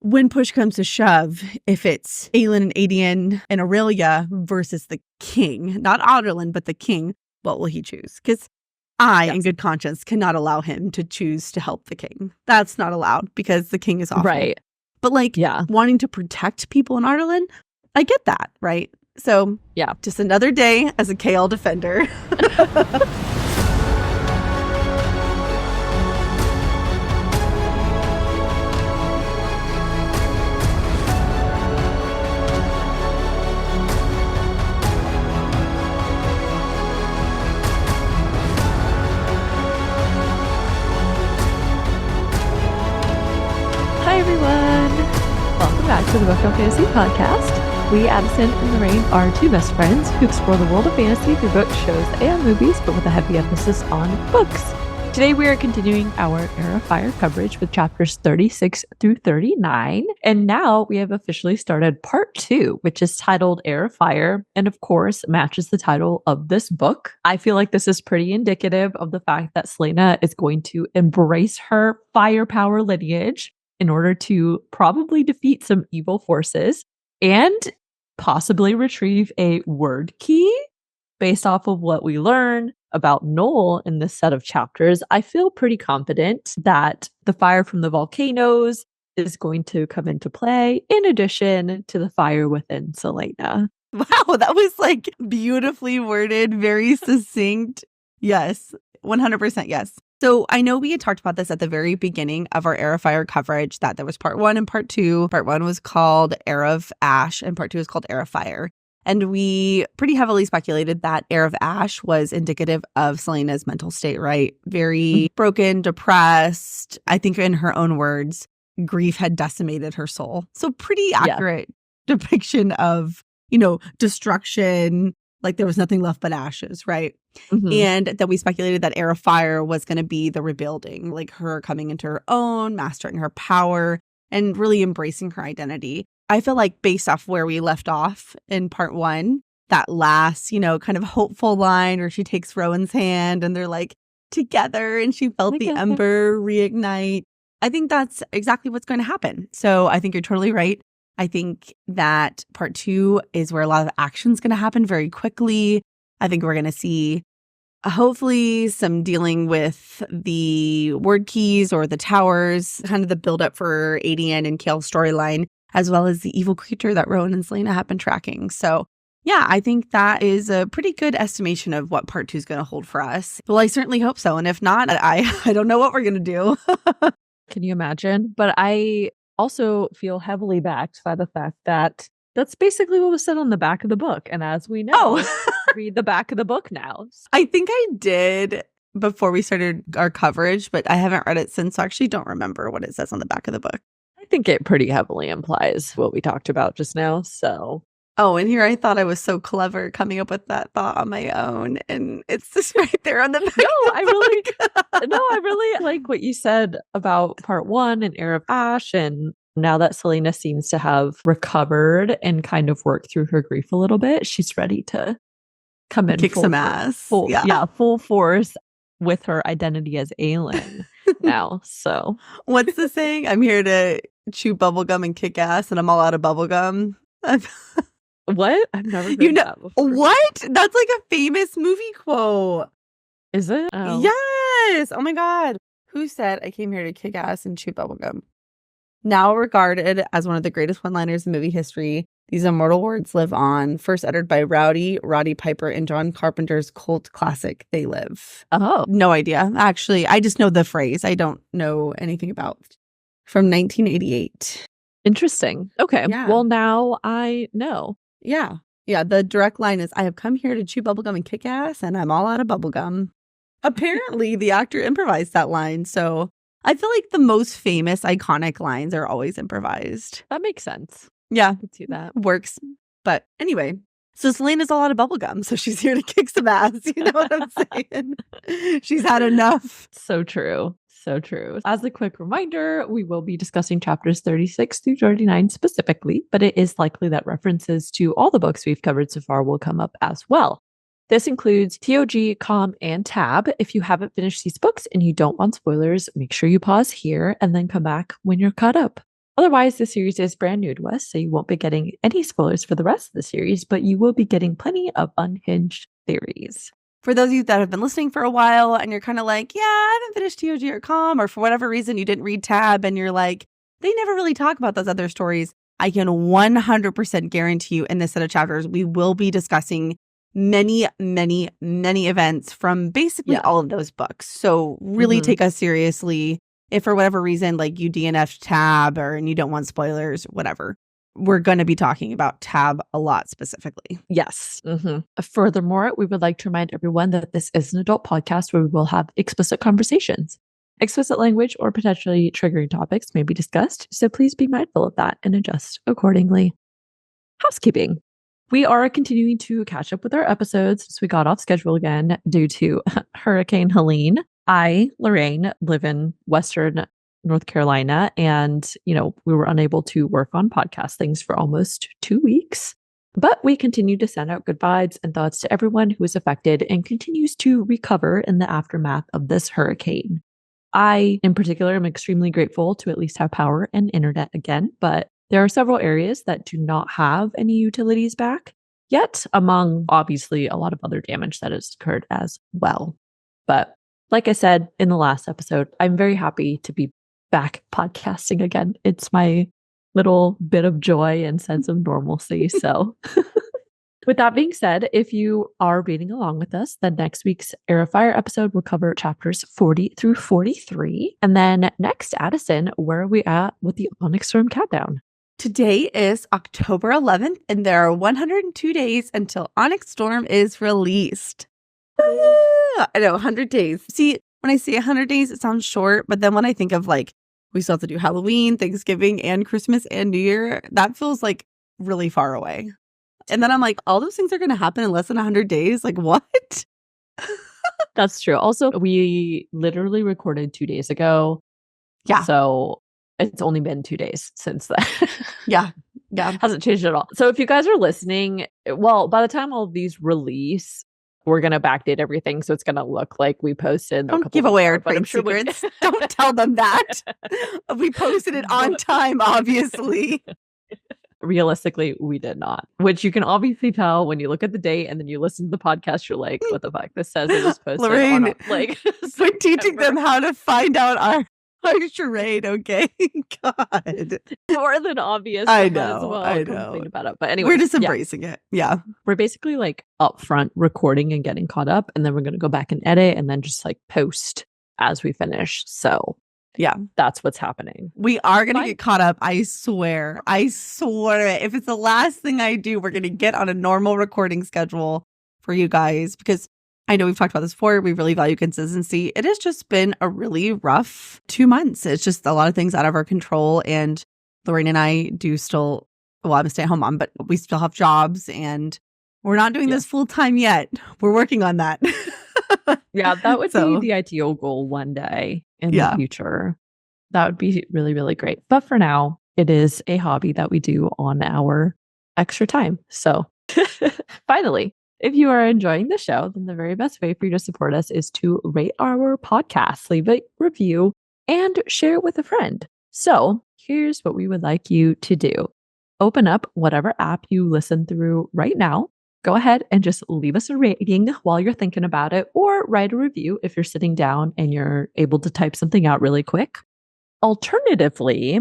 when push comes to shove, if it's Chaol and Aedion and Aurelia versus the king, not Adarlan, but the king, what will he choose? Because I, in good conscience, cannot allow him to choose to help the king. That's not allowed because the king is awful. Right. But wanting to protect people in Adarlan, I get that, right? So just another day as a Chaol defender. Hi everyone! Welcome back to the Book of Fantasy podcast. We, Addison and Lorraine, are two best friends who explore the world of fantasy through books, shows, and movies, but with a heavy emphasis on books. Today we are continuing our Heir of Fire coverage with chapters 36 through 39, and now we have officially started part 2, which is titled Heir of Fire, and of course matches the title of this book. I feel like this is pretty indicative of the fact that Celaena is going to embrace her firepower lineage in order to probably defeat some evil forces and possibly retrieve a word key based off of what we learn about Noll in this set of chapters. I feel pretty confident that the fire from the volcanoes is going to come into play in addition to the fire within Celaena. Wow, that was beautifully worded, very succinct. Yes, 100% yes. So I know we had talked about this at the very beginning of our Heir of Fire coverage, that there was part 1 and part 2. Part 1 was called Heir of Ash and part 2 is called Heir of Fire. And we pretty heavily speculated that Heir of Ash was indicative of Celaena's mental state, right? Very broken, depressed. I think in her own words, grief had decimated her soul. So pretty accurate depiction of, destruction. Like there was nothing left but ashes, right? And that we speculated that Heir of Fire was going to be the rebuilding, like her coming into her own, mastering her power, and really embracing her identity. I feel like based off where we left off in part 1, that last, kind of hopeful line where she takes Rowan's hand and they're together and she felt the ember reignite. I think that's exactly what's going to happen. So I think you're totally right. I think that part 2 is where a lot of action's going to happen very quickly. I think we're going to see hopefully some dealing with the word keys or the towers, kind of the buildup for Aedion and Chaol's storyline, as well as the evil creature that Rowan and Celaena have been tracking. So I think that is a pretty good estimation of what part 2 is going to hold for us. Well, I certainly hope so. And if not, I don't know what we're going to do. Can you imagine? But I also feel heavily backed by the fact that that's basically what was said on the back of the book. And as we know, read the back of the book now. I think I did before we started our coverage, but I haven't read it since, so I actually don't remember what it says on the back of the book. I think it pretty heavily implies what we talked about just now. So. Oh, and here I thought I was so clever coming up with that thought on my own. And it's just right there on the back. I really like what you said about part 1 and Heir of Ash. And now that Celaena seems to have recovered and kind of worked through her grief a little bit, she's ready to come in. Kick some ass. Full force with her identity as Aelin now. So what's the saying? I'm here to chew bubblegum and kick ass and I'm all out of bubblegum. What? I've never heard that before. What? That's like a famous movie quote. Is it? Oh. Yes. Oh my God. Who said I came here to kick ass and chew bubblegum? Now regarded as one of the greatest one-liners in movie history, these immortal words live on, first uttered by Roddy Piper in John Carpenter's cult classic, They Live. Oh. No idea. Actually, I just know the phrase. I don't know anything about. From 1988. Interesting. Okay. Yeah. Well, now I know. Yeah. Yeah. The direct line is, I have come here to chew bubblegum and kick ass, and I'm all out of bubblegum. Apparently, the actor improvised that line. So I feel like the most famous, iconic lines are always improvised. That makes sense. Yeah. I could see that. Works. But anyway, so Celaena's all out of bubblegum. So she's here to kick some ass. You know what I'm saying? She's had enough. So true. So true. As a quick reminder, we will be discussing chapters 36 through 39 specifically, but it is likely that references to all the books we've covered so far will come up as well. This includes TOG, Com, and Tab. If you haven't finished these books and you don't want spoilers, make sure you pause here and then come back when you're caught up. Otherwise, the series is brand new to us, so you won't be getting any spoilers for the rest of the series, but you will be getting plenty of unhinged theories. For those of you that have been listening for a while and you're kind of like, yeah, I haven't finished TOG or Com, or for whatever reason you didn't read Tab and you're like, they never really talk about those other stories, I can 100% guarantee you in this set of chapters, we will be discussing many, many, many events from basically all of those books. So really take us seriously. If for whatever reason, like you DNF'd Tab and you don't want spoilers, whatever, we're going to be talking about Tab a lot specifically. Yes. Furthermore, we would like to remind everyone that this is an adult podcast where we will have explicit conversations. Explicit language or potentially triggering topics may be discussed, so please be mindful of that and adjust accordingly. Housekeeping. We are continuing to catch up with our episodes since we got off schedule again due to Hurricane Helene. I, Lorraine, live in Western North Carolina, and, we were unable to work on podcast things for almost 2 weeks. But we continue to send out good vibes and thoughts to everyone who is affected and continues to recover in the aftermath of this hurricane. I, in particular, am extremely grateful to at least have power and internet again, but there are several areas that do not have any utilities back yet, among obviously a lot of other damage that has occurred as well. But like I said in the last episode, I'm very happy to be back podcasting again. It's my little bit of joy and sense of normalcy. So with that being said, if you are reading along with us, then next week's Heir of Fire episode will cover chapters 40 through 43. And then next, Addison, where are we at with the Onyx Storm countdown? Today is October 11th, and there are 102 days until Onyx Storm is released. I know, 100 days. See, when I say 100 days, it sounds short, but then when I think of we still have to do Halloween, Thanksgiving, and Christmas and New Year, that feels really far away. And then I'm like, all those things are going to happen in less than 100 days? What? That's true. Also, we literally recorded 2 days ago. Yeah. So it's only been 2 days since then. Yeah. Hasn't changed at all. So if you guys are listening, well, by the time all of these release, we're going to backdate everything. So it's going to look like we posted. Don't give away our trade secrets. Don't tell them that. We posted it on time, obviously. Realistically, we did not, which you can obviously tell when you look at the date and then you listen to the podcast. You're like, what the fuck? This says it was posted. Lorraine, we're teaching them how to find out our charade, okay? God. More than obvious. I know. Well. I know. Think about it. But anyway, we're just embracing it. Yeah. We're basically upfront recording and getting caught up. And then we're going to go back and edit and then just post as we finish. So yeah, that's what's happening. We are going to get caught up. I swear. If it's the last thing I do, we're going to get on a normal recording schedule for you guys, because I know we've talked about this before. We really value consistency. It has just been a really rough 2 months. It's just a lot of things out of our control. And Lorraine and I do still, I'm a stay-at-home mom, but we still have jobs and we're not doing this full time yet. We're working on that. Yeah, that would be the ideal goal one day in the future. That would be really, really great. But for now, it is a hobby that we do on our extra time. So finally, if you are enjoying the show, then the very best way for you to support us is to rate our podcast, leave a review, and share it with a friend. So here's what we would like you to do. Open up whatever app you listen through right now. Go ahead and just leave us a rating while you're thinking about it, or write a review if you're sitting down and you're able to type something out really quick. Alternatively,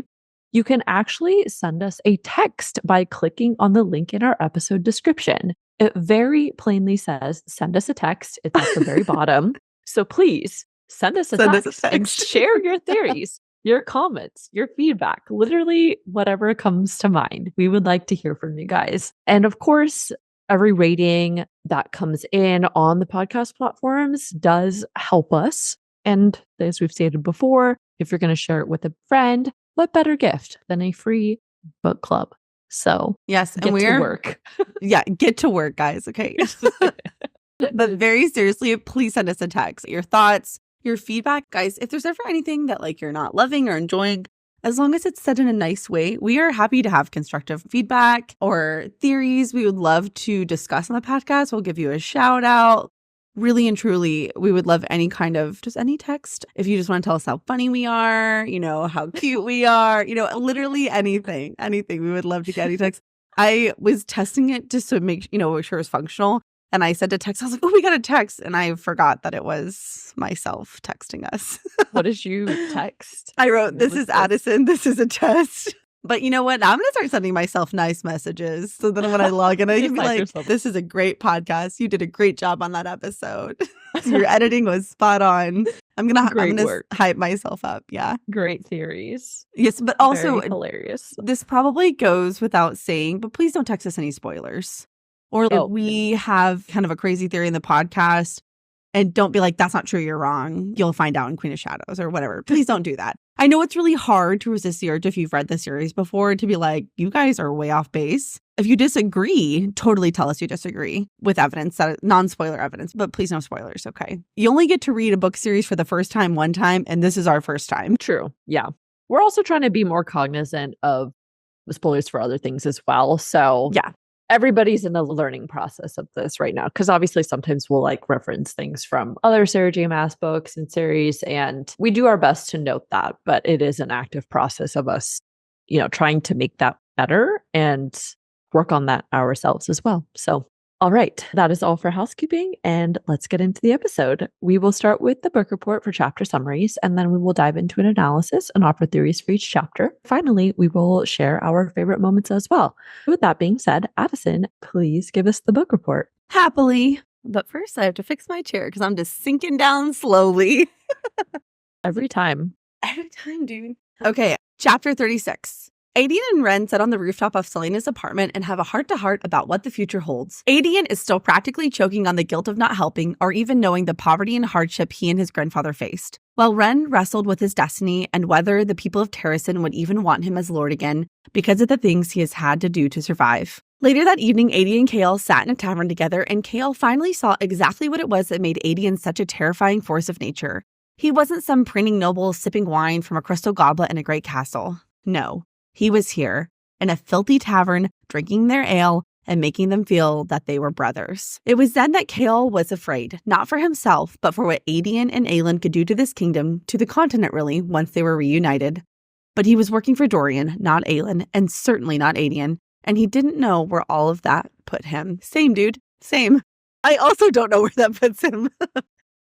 you can actually send us a text by clicking on the link in our episode description. It very plainly says, send us a text. It's at the very bottom. So please send us a text and share your theories, your comments, your feedback, literally whatever comes to mind. We would like to hear from you guys. And of course, every rating that comes in on the podcast platforms does help us. And as we've stated before, if you're going to share it with a friend, what better gift than a free book club? So yes, and we're to work. Yeah, get to work, guys. Okay. But very seriously, please send us a text. Your thoughts, your feedback, guys. If there's ever anything that you're not loving or enjoying, as long as it's said in a nice way, we are happy to have constructive feedback or theories we would love to discuss on the podcast. We'll give you a shout out. Really and truly, we would love any kind of just any text. If you just want to tell us how funny we are, how cute we are, literally anything, we would love to get any text. I was testing it just to make sure it's functional. And I sent a text. I was like, oh, we got a text. And I forgot that it was myself texting us. What did you text? I wrote, this is Addison. This is a test. But you know what? I'm going to start sending myself nice messages. So then when I log in, I can be like, this is a great podcast. You did a great job on that episode. Your editing was spot on. I'm going to hype myself up. Yeah. Great theories. Yes, but also very hilarious. This probably goes without saying, but please don't text us any spoilers. Or if we have kind of a crazy theory in the podcast, and don't be like, that's not true, you're wrong. You'll find out in Queen of Shadows or whatever. Please don't do that. I know it's really hard to resist the urge if you've read the series before to be like, you guys are way off base. If you disagree, totally tell us you disagree with evidence, non-spoiler evidence, but please no spoilers, okay? You only get to read a book series for the first time one time, and this is our first time. True. Yeah. We're also trying to be more cognizant of the spoilers for other things as well. So yeah. Everybody's in the learning process of this right now, because obviously sometimes we'll reference things from other Sarah J. Maas books and series, and we do our best to note that, but it is an active process of us, trying to make that better and work on that ourselves as well. So, all right, that is all for housekeeping, and let's get into the episode. We will start with the book report for chapter summaries, and then we will dive into an analysis and offer theories for each chapter. Finally, we will share our favorite moments as well. With that being said, Addison, please give us the book report. Happily. But first, I have to fix my chair because I'm just sinking down slowly. Every time, dude. Okay, chapter 36. Aedion and Ren sit on the rooftop of Celaena's apartment and have a heart-to-heart about what the future holds. Aedion is still practically choking on the guilt of not helping or even knowing the poverty and hardship he and his grandfather faced, while Ren wrestled with his destiny and whether the people of Terrasen would even want him as lord again because of the things he has had to do to survive. Later that evening, Aedion and Chaol sat in a tavern together, and Chaol finally saw exactly what it was that made Aedion such a terrifying force of nature. He wasn't some preening noble sipping wine from a crystal goblet in a great castle. No. He was here, in a filthy tavern, drinking their ale and making them feel that they were brothers. It was then that Chaol was afraid, not for himself, but for what Aedion and Aelin could do to this kingdom, to the continent really, once they were reunited. But he was working for Dorian, not Aelin, and certainly not Aedion, and he didn't know where all of that put him. Same, dude. Same. I also don't know where that puts him.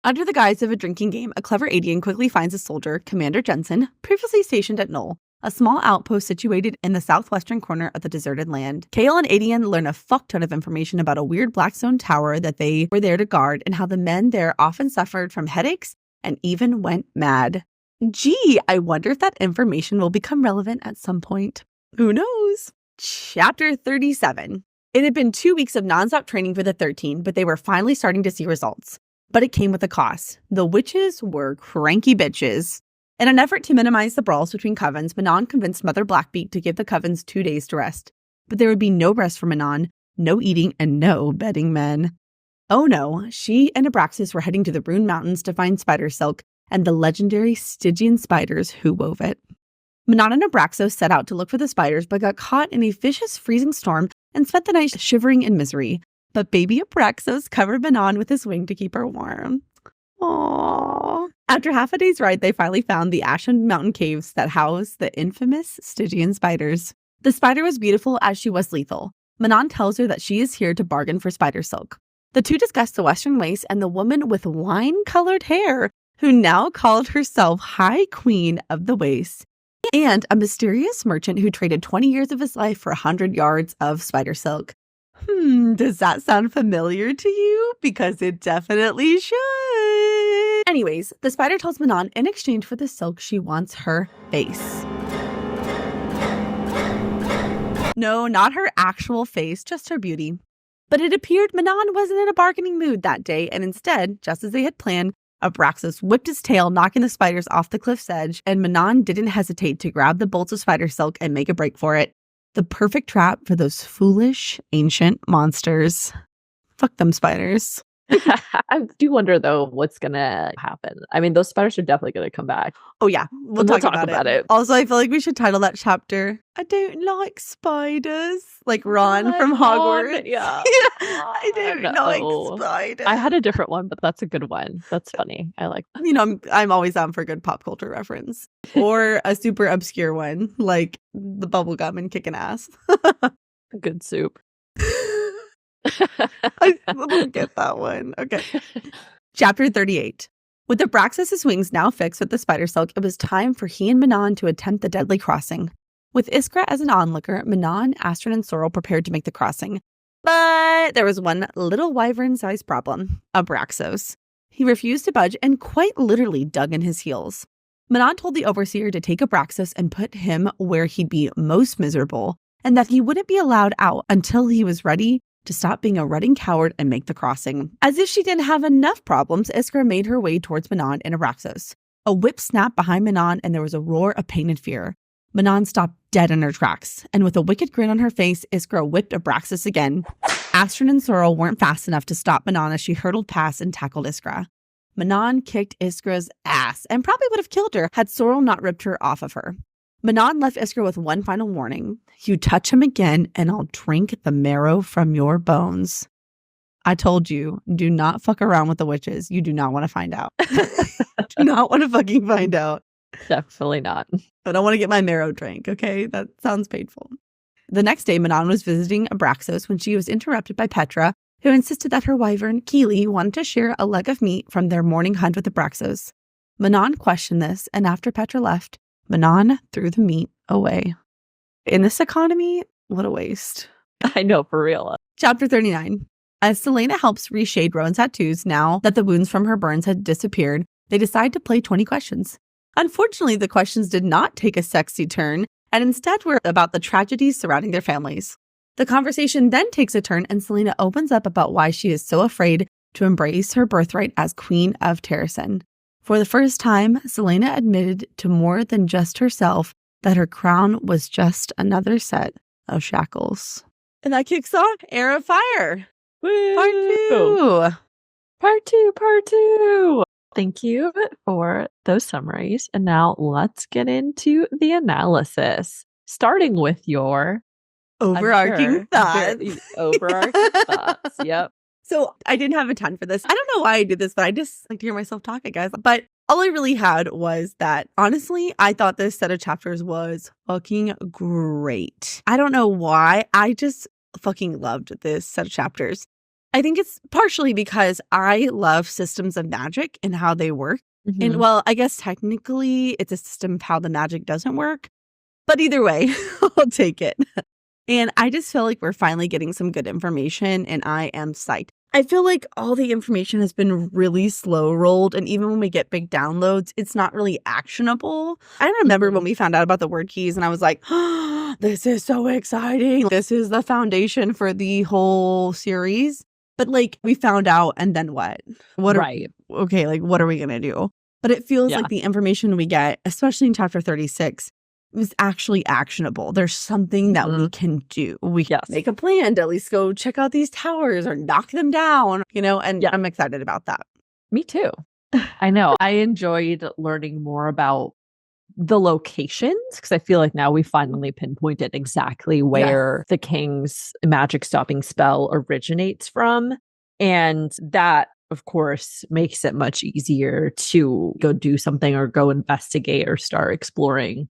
Under the guise of a drinking game, a clever Aedion quickly finds a soldier, Commander Jensen, previously stationed at Noll, a small outpost situated in the southwestern corner of the deserted land. Chaol and Aedion learn a fuck ton of information about a weird blackstone tower that they were there to guard and how the men there often suffered from headaches and even went mad. Gee, I wonder if that information will become relevant at some point. Who knows? Chapter 37. It had been 2 weeks of nonstop training for the 13, but they were finally starting to see results. But it came with a cost. The witches were cranky bitches. In an effort to minimize the brawls between covens, Manon convinced Mother Blackbeak to give the covens 2 days to rest. But there would be no rest for Manon, no eating, and no bedding men. Oh no, she and Abraxos were heading to the Rune Mountains to find Spidersilk and the legendary Stygian spiders who wove it. Manon and Abraxos set out to look for the spiders, but got caught in a vicious freezing storm and spent the night shivering in misery. But baby Abraxos covered Manon with his wing to keep her warm. Aww. After half a day's ride, they finally found the Ashen Mountain caves that house the infamous Stygian spiders. The spider was beautiful as she was lethal. Manon tells her that she is here to bargain for Spidersilk. The two discuss the Western Waste and the woman with wine-colored hair, who now called herself High Queen of the Waste, and a mysterious merchant who traded 20 years of his life for 100 yards of Spidersilk. Does that sound familiar to you? Because it definitely should. Anyways, the spider tells Manon in exchange for the silk she wants her face. No, not her actual face, just her beauty. But it appeared Manon wasn't in a bargaining mood that day, and instead, just as they had planned, Abraxos whipped his tail, knocking the spiders off the cliff's edge, and Manon didn't hesitate to grab the bolts of Spidersilk and make a break for it. The perfect trap for those foolish, ancient monsters. Fuck them spiders. I do wonder though what's gonna happen. I mean, those spiders are definitely gonna come back. Oh yeah, we'll talk about it. Also, I feel like we should title that chapter "I don't like spiders," like Ron from Hogwarts. Yeah. I don't like spiders. I had a different one, but that's a good one. That's funny. I like that. You know, I'm always down for a good pop culture reference or a super obscure one like the bubblegum and kicking ass. Good soup. I won't get that one. Okay. Chapter 38. With Abraxos' wings now fixed with the Spidersilk, it was time for he and Manon to attempt the deadly crossing. With Iskra as an onlooker, Manon, Astrid, and Sorrel prepared to make the crossing. But there was one little wyvern-sized problem, Abraxos. He refused to budge and quite literally dug in his heels. Manon told the overseer to take Abraxos and put him where he'd be most miserable, and that he wouldn't be allowed out until he was ready to stop being a rutting coward and make the crossing. As if she didn't have enough problems, Iskra made her way towards Manon and Abraxos. A whip snapped behind Manon and there was a roar of pain and fear. Manon stopped dead in her tracks, and with a wicked grin on her face, Iskra whipped Abraxos again. Astrid and Sorrel weren't fast enough to stop Manon as she hurtled past and tackled Iskra. Manon kicked Iskra's ass and probably would have killed her had Sorrel not ripped her off of her. Manon left Iskra with one final warning. You touch him again and I'll drink the marrow from your bones. I told you, do not fuck around with the witches. You do not want to find out. Do not want to fucking find out. Definitely not. I don't want to get my marrow drank, okay? That sounds painful. The next day, Manon was visiting Abraxos when she was interrupted by Petra, who insisted that her wyvern, Keely, wanted to share a leg of meat from their morning hunt with Abraxos. Manon questioned this, and after Petra left, Manon threw the meat away. In this economy, what a waste. I know, for real. Chapter 39. As Celaena helps reshade Rowan's tattoos now that the wounds from her burns had disappeared, they decide to play 20 questions. Unfortunately, the questions did not take a sexy turn, and instead were about the tragedies surrounding their families. The conversation then takes a turn, and Celaena opens up about why she is so afraid to embrace her birthright as Queen of Terrasen. For the first time, Celaena admitted to more than just herself that her crown was just another set of shackles. And that kicks off Heir of Fire. Woo! Part 2. Part 2. Thank you for those summaries. And now let's get into the analysis, starting with your overarching thoughts. Overarching thoughts. Yep. So I didn't have a ton for this. I don't know why I did this, but I just like to hear myself talk, I guess. But all I really had was that, honestly, I thought this set of chapters was fucking great. I don't know why. I just fucking loved this set of chapters. I think it's partially because I love systems of magic and how they work. Mm-hmm. And well, I guess technically it's a system of how the magic doesn't work. But either way, I'll take it. And I just feel like we're finally getting some good information and I am psyched. I feel like all the information has been really slow rolled. And even when we get big downloads, it's not really actionable. I remember when we found out about the word keys and I was like, oh, this is so exciting. This is the foundation for the whole series. But like we found out and then what? What are we going to do? But it feels like the information we get, especially in chapter 36, is actually actionable. There's something that we can do. We can make a plan to at least go check out these towers or knock them down, you know, and I'm excited about that. Me too. I know. I enjoyed learning more about the locations because I feel like now we finally pinpointed exactly where the king's magic stopping spell originates from. And that, of course, makes it much easier to go do something or go investigate or start exploring.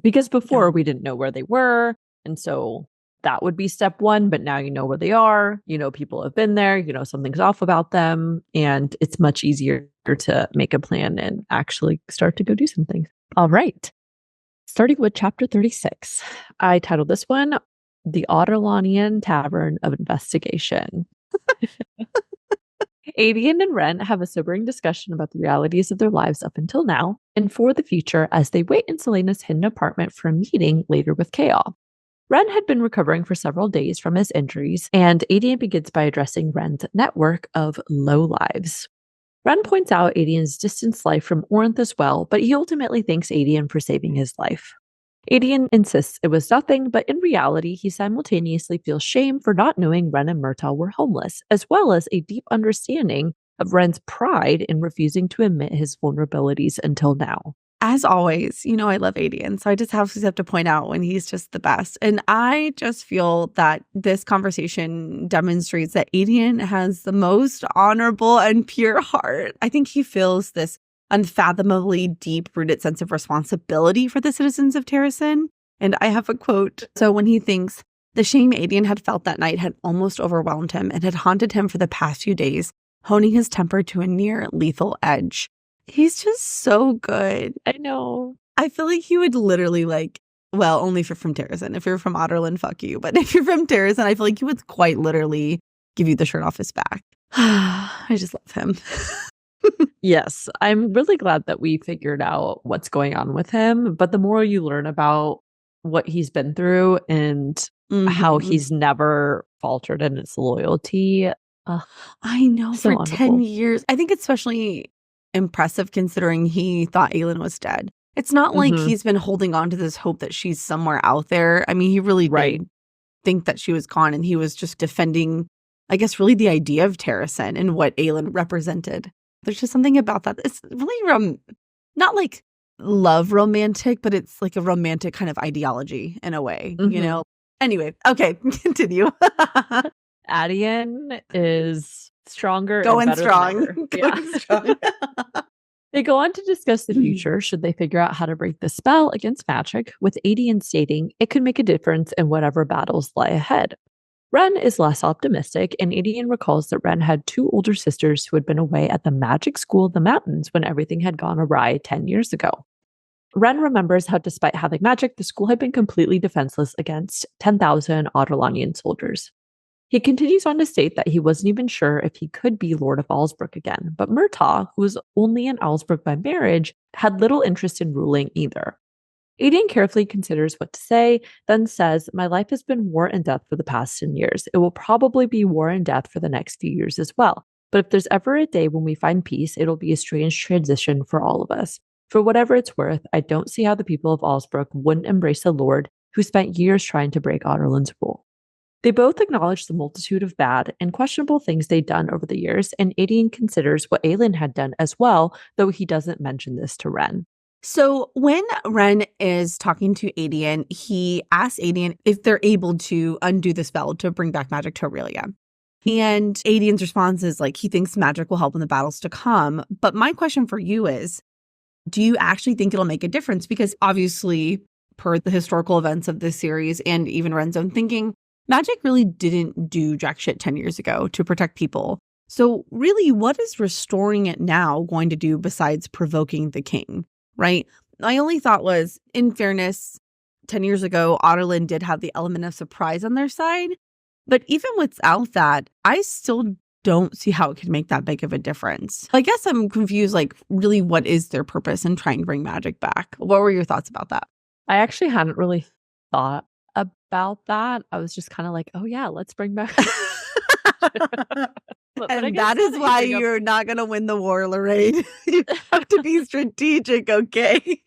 Because before we didn't know where they were. And so that would be step one. But now you know where they are. You know, people have been there. You know, something's off about them. And it's much easier to make a plan and actually start to go do something. All right. Starting with chapter 36. I titled this one, The Adarlanian Tavern of Investigation. Aedion and Ren have a sobering discussion about the realities of their lives up until now and for the future as they wait in Celaena's hidden apartment for a meeting later with Chaol. Ren had been recovering for several days from his injuries, and Aedion begins by addressing Ren's network of lowlives. Ren points out Aedion's distant life from Orinth as well, but he ultimately thanks Aedion for saving his life. Aedion insists it was nothing, but in reality, he simultaneously feels shame for not knowing Ren and Myrtle were homeless, as well as a deep understanding of Ren's pride in refusing to admit his vulnerabilities until now. As always, I love Aedion, so I just have to point out when he's just the best. And I just feel that this conversation demonstrates that Aedion has the most honorable and pure heart. I think he feels this unfathomably deep-rooted sense of responsibility for the citizens of Terrasen. And I have a quote. So when he thinks, the shame Aedion had felt that night had almost overwhelmed him and had haunted him for the past few days, honing his temper to a near lethal edge. He's just so good. I know. I feel like he would literally only if you're from Terrasen. If you're from Adarlan, fuck you. But if you're from Terrasen, I feel like he would quite literally give you the shirt off his back. I just love him. Yes, I'm really glad that we figured out what's going on with him. But the more you learn about what he's been through and how he's never faltered in his loyalty. I know, so for wonderful. 10 years. I think it's especially impressive considering he thought Aelin was dead. It's not like he's been holding on to this hope that she's somewhere out there. I mean, he really did think that she was gone, and he was just defending, I guess, really the idea of Terrasen and what Aelin represented. There's just something about that. It's really not like love romantic, but it's like a romantic kind of ideology in a way, Anyway, okay, continue. Aedion is stronger going and better strong. Going strong. They go on to discuss the future should they figure out how to break the spell against magic, with Aedion stating it could make a difference in whatever battles lie ahead. Ren is less optimistic, and Aedion recalls that Ren had 2 older sisters who had been away at the magic school of the mountains when everything had gone awry 10 years ago. Ren remembers how despite having magic, the school had been completely defenseless against 10,000 Adarlanian soldiers. He continues on to state that he wasn't even sure if he could be Lord of Allsbrook again, but Murtaugh, who was only in Allsbrook by marriage, had little interest in ruling either. Aedion carefully considers what to say, then says, my life has been war and death for the past 10 years. It will probably be war and death for the next few years as well. But if there's ever a day when we find peace, it'll be a strange transition for all of us. For whatever it's worth, I don't see how the people of Allsbrook wouldn't embrace a lord who spent years trying to break Adarlan's rule. They both acknowledge the multitude of bad and questionable things they'd done over the years, and Aedion considers what Aelin had done as well, though he doesn't mention this to Ren. So when Ren is talking to Aedion, he asks Aedion if they're able to undo the spell to bring back magic to Aurelia. And Aedion's response is he thinks magic will help in the battles to come. But my question for you is, do you actually think it'll make a difference? Because obviously, per the historical events of this series and even Ren's own thinking, magic really didn't do jack shit 10 years ago to protect people. So really, what is restoring it now going to do besides provoking the king? Right? My only thought was, in fairness, 10 years ago, Adarlan did have the element of surprise on their side. But even without that, I still don't see how it could make that big of a difference. I guess I'm confused, really, what is their purpose in trying to bring magic back? What were your thoughts about that? I actually hadn't really thought about that. I was just kind of like, oh yeah, let's bring back. And that is why you're not going to win the war, Lorraine. You have to be strategic, okay?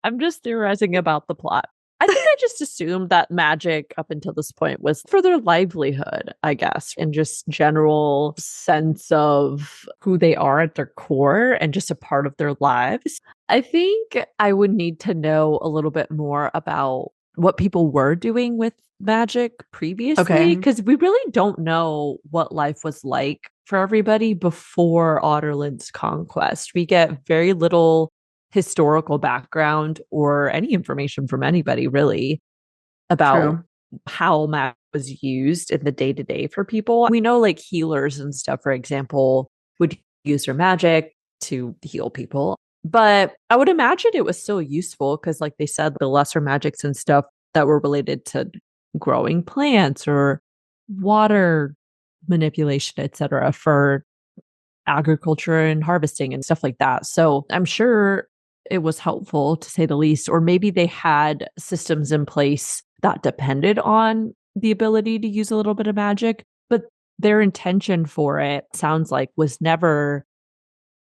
I'm just theorizing about the plot. I think I just assumed that magic up until this point was for their livelihood, I guess, and just general sense of who they are at their core and just a part of their lives. I think I would need to know a little bit more about what people were doing with magic previously, because we really don't know what life was like for everybody before Adarlan's conquest. We get very little historical background or any information from anybody really about how magic was used in the day-to-day for people. We know healers and stuff, for example, would use their magic to heal people, but I would imagine it was still useful because like they said, the lesser magics and stuff that were related to growing plants or water manipulation, etc., for agriculture and harvesting and stuff like that. So I'm sure it was helpful, to say the least, or maybe they had systems in place that depended on the ability to use a little bit of magic, but their intention for it sounds like was never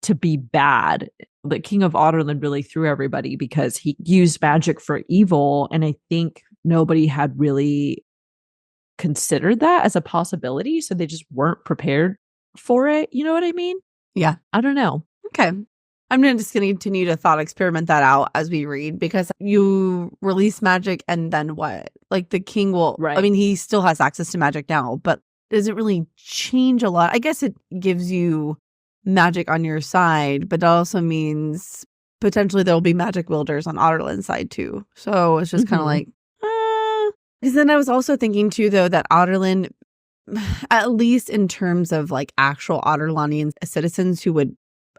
to be bad the king of Adarlan really threw everybody because he used magic for evil. And I think nobody had really considered that as a possibility. So they just weren't prepared for it. You know what I mean? Yeah. I don't know. Okay. I'm just going to continue to thought experiment that out as we read, because you release magic and then what? Like the king will, Right. I mean, he still has access to magic now, but does it really change a lot? I guess it gives you magic on your side, but it also means potentially there'll be magic wielders on Adarlan's side too. So it's just kind of like, because then I was also thinking too, though, that Adarlan, at least in terms of like actual Adarlanian citizens who would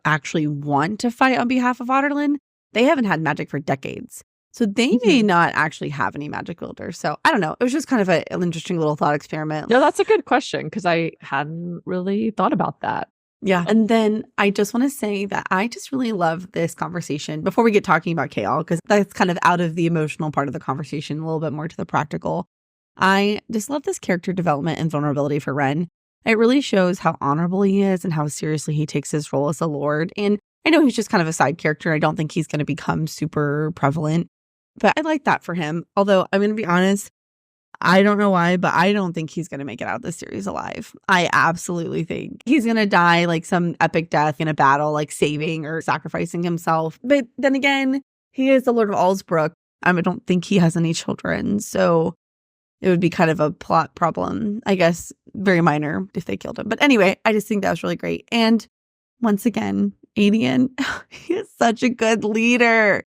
actually want to fight on behalf of Adarlan, they haven't had magic for decades. So they may not actually have any magic wielders. So I don't know. It was just kind of an interesting little thought experiment. No, that's a good question because I hadn't really thought about that. Yeah. And then I just want to say that I just really love this conversation before we get talking about Chaol, because that's kind of out of the emotional part of the conversation, a little bit more to the practical. I just love this character development and vulnerability for Ren. It really shows how honorable he is and how seriously he takes his role as a lord. And I know he's just kind of a side character. I don't think he's going to become super prevalent, but I like that for him. Although I'm going to be honest, I don't know why, but I don't think he's going to make it out of this series alive. I absolutely think he's going to die like some epic death in a battle, like saving or sacrificing himself. But then again, he is the Lord of Allsbrook. I don't think he has any children. So it would be kind of a plot problem, I guess, very minor if they killed him. But anyway, I just think that was really great. And once again, Aedion, he is such a good leader.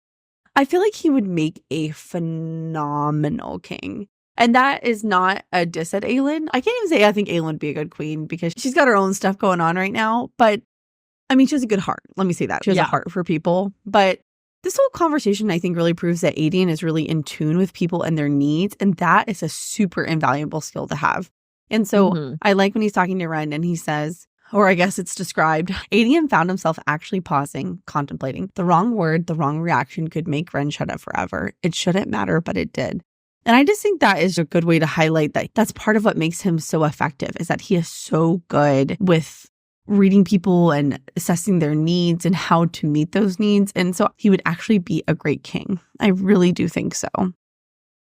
I feel like he would make a phenomenal king. And that is not a diss at Aelin. I can't even say I think Aelin would be a good queen because she's got her own stuff going on right now. But I mean, she has a good heart. Let me say that. She has a heart for people. But this whole conversation, I think, really proves that Aedion is really in tune with people and their needs. And that is a super invaluable skill to have. And so I like when he's talking to Ren and he says, or I guess it's described, Aedion found himself actually pausing, contemplating. The wrong word, the wrong reaction could make Ren shut up forever. It shouldn't matter, but it did. And I just think that is a good way to highlight that. That's part of what makes him so effective, is that he is so good with reading people and assessing their needs and how to meet those needs. And so he would actually be a great king. I really do think so.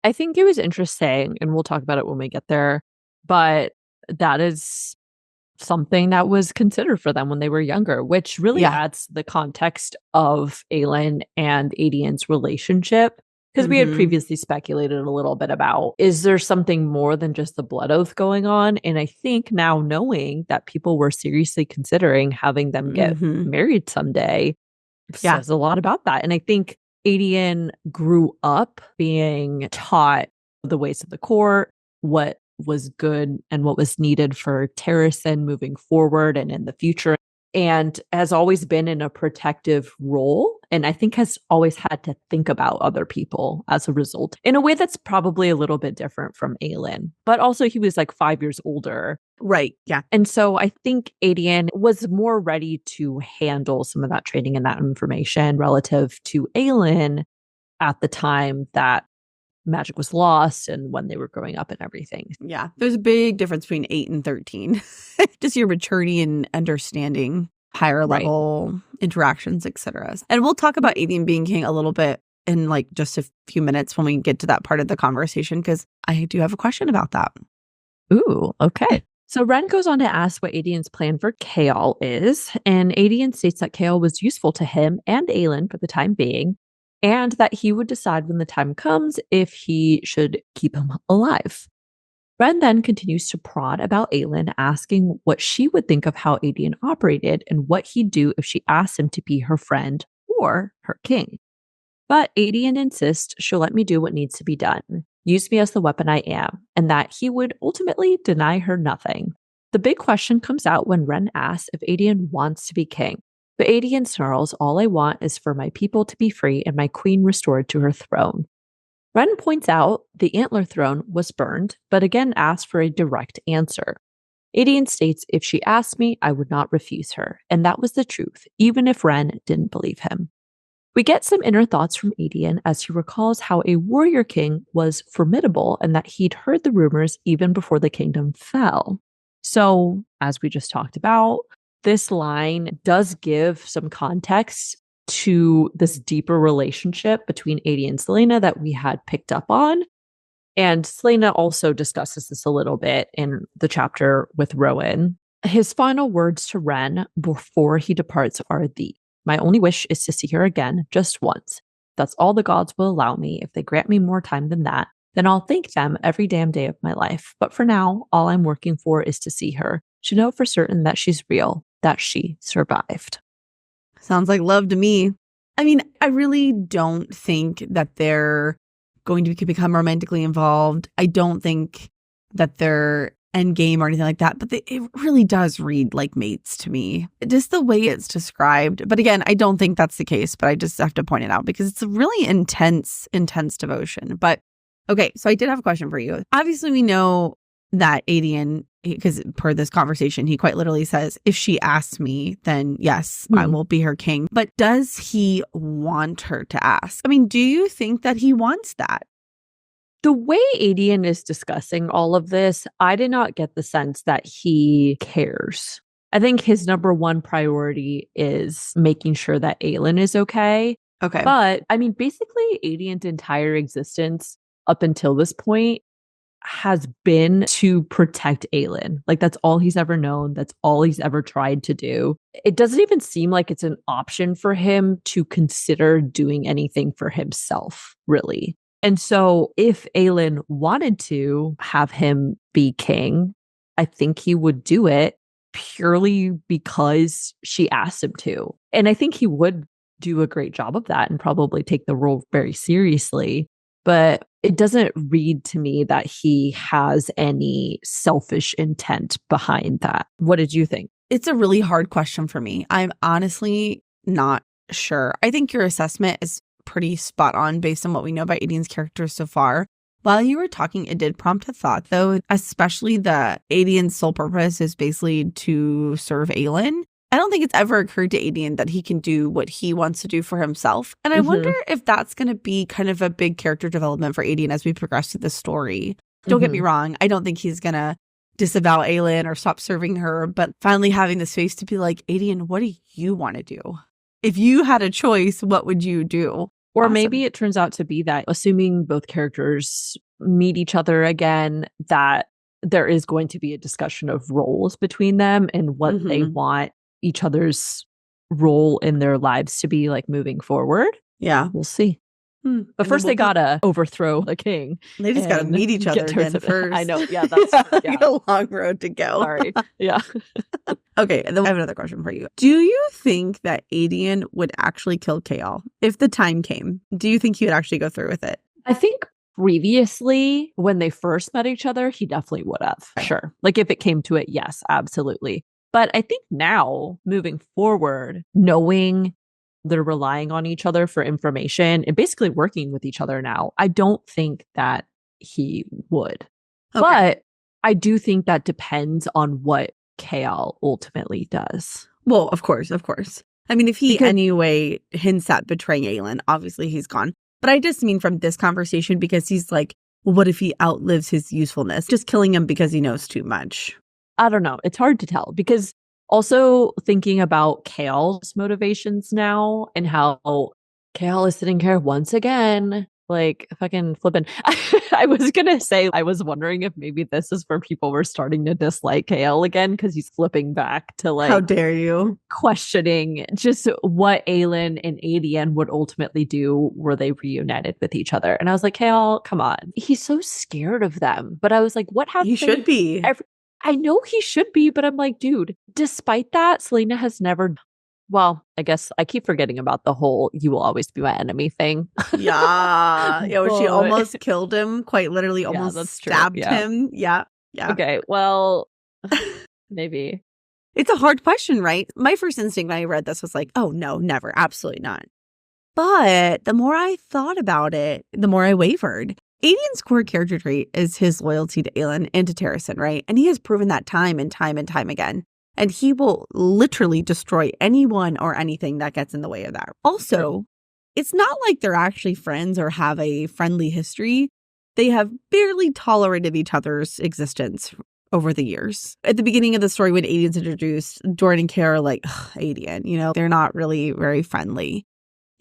I think it was interesting, and we'll talk about it when we get there, but that is something that was considered for them when they were younger, which really adds the context of Aelin and Aedion's relationship. Because we had previously speculated a little bit about, is there something more than just the blood oath going on? And I think now knowing that people were seriously considering having them get married someday says a lot about that. And I think Aedion grew up being taught the ways of the court, what was good and what was needed for Terrasen moving forward and in the future, and has always been in a protective role. And I think has always had to think about other people as a result in a way that's probably a little bit different from Aelin. But also he was like 5 years older. Right. Yeah. And so I think Aedion was more ready to handle some of that training and that information relative to Aelin at the time that magic was lost and when they were growing up and everything. Yeah. There's a big difference between 8 and 13. Just your maturity and understanding higher level interactions, etc. And we'll talk about Aedion being king a little bit in like just a few minutes when we get to that part of the conversation, because I do have a question about that. Ooh, okay. So Ren goes on to ask what Aedion's plan for Chaol is, and Aedion states that Chaol was useful to him and Aelin for the time being, and that he would decide when the time comes if he should keep him alive. Ren then continues to prod about Aelin, asking what she would think of how Aedion operated and what he'd do if she asked him to be her friend or her king. But Aedion insists she'll let me do what needs to be done, use me as the weapon I am, and that he would ultimately deny her nothing. The big question comes out when Ren asks if Aedion wants to be king. But Aedion snarls, all I want is for my people to be free and my queen restored to her throne. Ren points out the antler throne was burned, but again asks for a direct answer. Aedion states if she asked me, I would not refuse her, and that was the truth, even if Ren didn't believe him. We get some inner thoughts from Aedion as he recalls how a warrior king was formidable and that he'd heard the rumors even before the kingdom fell. So, as we just talked about, this line does give some context to this deeper relationship between Aedion and Celaena that we had picked up on. And Celaena also discusses this a little bit in the chapter with Rowan. His final words to Ren before he departs are these: "My only wish is to see her again, just once. That's all the gods will allow me. If they grant me more time than that, then I'll thank them every damn day of my life. But for now, all I'm working for is to see her, to know for certain that she's real, that she survived." Sounds like love to me. I mean, I really don't think that they're going to become romantically involved. I don't think that they're endgame or anything like that, but it really does read like mates to me. Just the way it's described. But again, I don't think that's the case, but I just have to point it out because it's a really intense devotion. But okay, so I did have a question for you. Obviously, we know that Aedion, because per this conversation, he quite literally says, if she asks me, then yes, I will be her king. But does he want her to ask? I mean, do you think that he wants that? The way Aedion is discussing all of this, I did not get the sense that he cares. I think his number one priority is making sure that Aelin is okay. Okay. But I mean, basically, Aedion's entire existence up until this point has been to protect Aelin. Like, that's all he's ever known. That's all he's ever tried to do. It doesn't even seem like it's an option for him to consider doing anything for himself, really. And so if Aelin wanted to have him be king, I think he would do it purely because she asked him to. And I think he would do a great job of that and probably take the role very seriously. But it doesn't read to me that he has any selfish intent behind that. What did you think? It's a really hard question for me. I'm honestly not sure. I think your assessment is pretty spot on based on what we know about Aedion's character so far. While you were talking, it did prompt a thought, though, especially that Aedion's sole purpose is basically to serve Aelin. I don't think it's ever occurred to Aedion that he can do what he wants to do for himself. And I wonder if that's going to be kind of a big character development for Aedion as we progress through the story. Don't get me wrong. I don't think he's going to disavow Aelin or stop serving her, but finally having the space to be like, Aedion, what do you want to do? If you had a choice, what would you do? Or maybe it turns out to be that, assuming both characters meet each other again, that there is going to be a discussion of roles between them and what they want each other's role in their lives to be like moving forward. Yeah. We'll see. But first they gotta overthrow the king. They just gotta meet each other again first. I know. Yeah, that's a long road to go. Sorry. Yeah. Okay, and then I have another question for you. Do you think that Aedion would actually kill Chaol if the time came? Do you think he would actually go through with it? I think previously, when they first met each other, he definitely would have. Sure. Like if it came to it, yes, absolutely. But I think now, moving forward, knowing they're relying on each other for information and basically working with each other now, I don't think that he would. Okay. But I do think that depends on what Chaol ultimately does. Well, of course. I mean, if he anyway hints at betraying Aelin, obviously he's gone. But I just mean from this conversation, because he's like, well, what if he outlives his usefulness? Just killing him because he knows too much. I don't know. It's hard to tell because also thinking about Chaol's motivations now and how Chaol is sitting here once again, like fucking flipping. I was going to say, I was wondering if maybe this is where people were starting to dislike Chaol again because he's flipping back to like, how dare you, questioning just what Aelin and Aedion would ultimately do were they reunited with each other. And I was like, Chaol, come on. He's so scared of them. But I was like, what happened? He should be. I know he should be, but I'm like, dude, despite that, Celaena has never, well, I guess I keep forgetting about the whole you will always be my enemy thing. Yeah. Yeah, where she almost killed him, quite literally almost stabbed him. Yeah. Okay, well, maybe. It's a hard question, right? My first instinct when I read this was like, oh, no, never. Absolutely not. But the more I thought about it, the more I wavered. Aedion's core character trait is his loyalty to Aelin and to Terrasen, right? And he has proven that time and time and time again. And he will literally destroy anyone or anything that gets in the way of that. Also, it's not like they're actually friends or have a friendly history. They have barely tolerated each other's existence over the years. At the beginning of the story, when Aedion's introduced, Doran and Kara are like, Aedion, they're not really very friendly.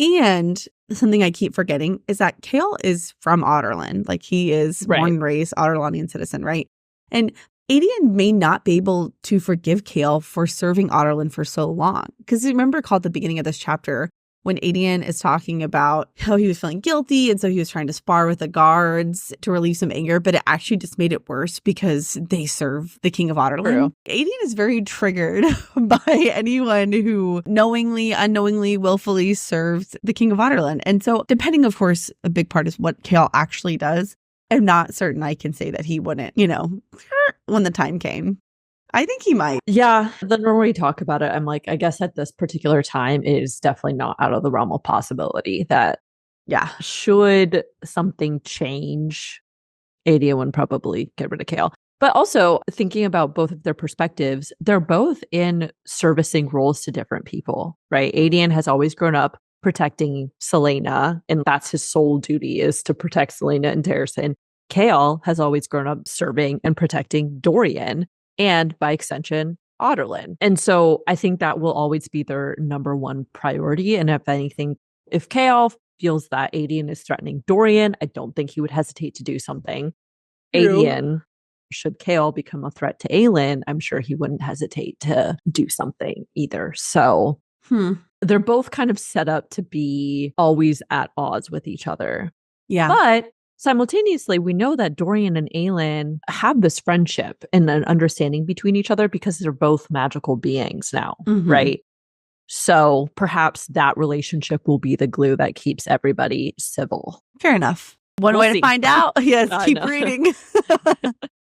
And something I keep forgetting is that Chaol is from Adarlan. Like, he is born and raised Adarlanian citizen, right? And Aedion may not be able to forgive Chaol for serving Adarlan for so long. Because remember, at the beginning of this chapter, when Aedion is talking about how he was feeling guilty, and so he was trying to spar with the guards to relieve some anger, but it actually just made it worse because they serve the king of Adarlan. True. Aedion is very triggered by anyone who knowingly, unknowingly, willfully serves the king of Adarlan. And so, depending, of course, a big part is what Chaol actually does. I'm not certain I can say that he wouldn't, when the time came. I think he might. Yeah. The more we talk about it, I'm like, I guess at this particular time it is definitely not out of the realm of possibility that, should something change, Aedion would probably get rid of Chaol. But also thinking about both of their perspectives, they're both in servicing roles to different people, right? Aedion has always grown up protecting Celaena, and that's his sole duty, is to protect Celaena and Terrasen. Chaol has always grown up serving and protecting Dorian, and by extension, Adarlan. And so I think that will always be their number one priority. And if anything, if Chaol feels that Aedion is threatening Dorian, I don't think he would hesitate to do something. Aedion, should Chaol become a threat to Aelin, I'm sure he wouldn't hesitate to do something either. So they're both kind of set up to be always at odds with each other. Yeah. But simultaneously, we know that Dorian and Aelin have this friendship and an understanding between each other because they're both magical beings now, right? So perhaps that relationship will be the glue that keeps everybody civil. Fair enough. One way to find out. Yes, keep reading.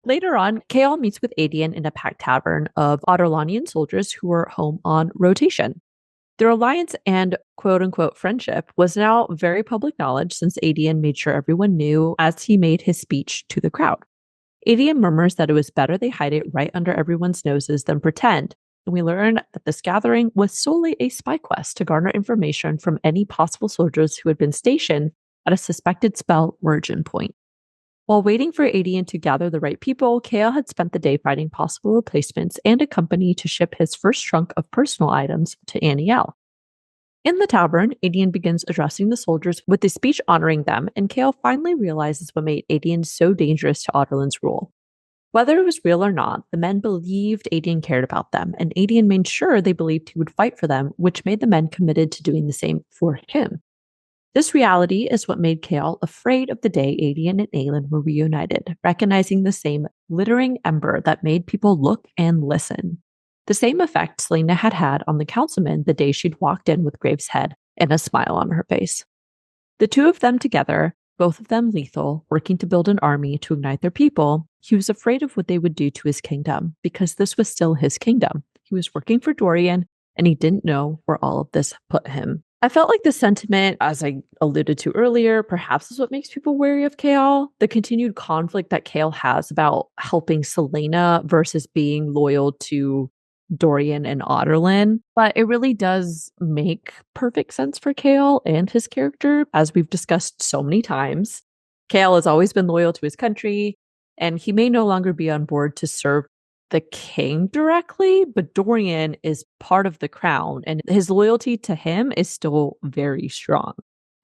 Later on, Chaol meets with Aedion in a packed tavern of Adarlanian soldiers who were home on rotation. Their alliance and quote-unquote friendship was now very public knowledge since Aedion made sure everyone knew as he made his speech to the crowd. Aedion murmurs that it was better they hide it right under everyone's noses than pretend, and we learn that this gathering was solely a spy quest to garner information from any possible soldiers who had been stationed at a suspected spell origin point. While waiting for Aedion to gather the right people, Chaol had spent the day finding possible replacements and a company to ship his first trunk of personal items to Aniel. In the tavern, Aedion begins addressing the soldiers with a speech honoring them, and Chaol finally realizes what made Aedion so dangerous to Adarlan's rule. Whether it was real or not, the men believed Aedion cared about them, and Aedion made sure they believed he would fight for them, which made the men committed to doing the same for him. This reality is what made Chaol afraid of the day Aedion and Aelin were reunited, recognizing the same glittering ember that made people look and listen. The same effect Celaena had had on the councilman the day she'd walked in with Graves' head and a smile on her face. The two of them together, both of them lethal, working to build an army to ignite their people, he was afraid of what they would do to his kingdom, because this was still his kingdom. He was working for Dorian, and he didn't know where all of this put him. I felt like the sentiment, as I alluded to earlier, perhaps is what makes people wary of Chaol. The continued conflict that Chaol has about helping Celaena versus being loyal to Dorian and Adarlan. But it really does make perfect sense for Chaol and his character, as we've discussed so many times. Chaol has always been loyal to his country, and he may no longer be on board to serve the king directly, but Dorian is part of the crown, and his loyalty to him is still very strong.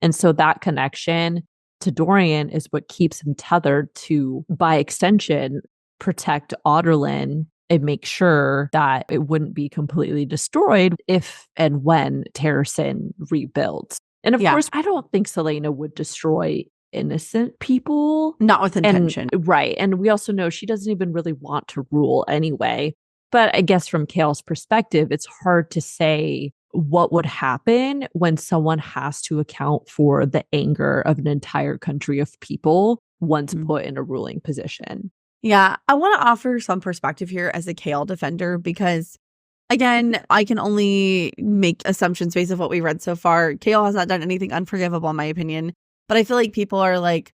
And so that connection to Dorian is what keeps him tethered to, by extension, protect Adarlan and make sure that it wouldn't be completely destroyed if and when Terrasen rebuilds. And of course, I don't think Celaena would destroy innocent people. Not with intention. Right. And we also know she doesn't even really want to rule anyway. But I guess from Chaol's perspective, it's hard to say what would happen when someone has to account for the anger of an entire country of people once put in a ruling position. Yeah, I want to offer some perspective here as a Chaol defender because, again, I can only make assumptions based on what we read so far. Chaol has not done anything unforgivable, in my opinion. But I feel like people are like,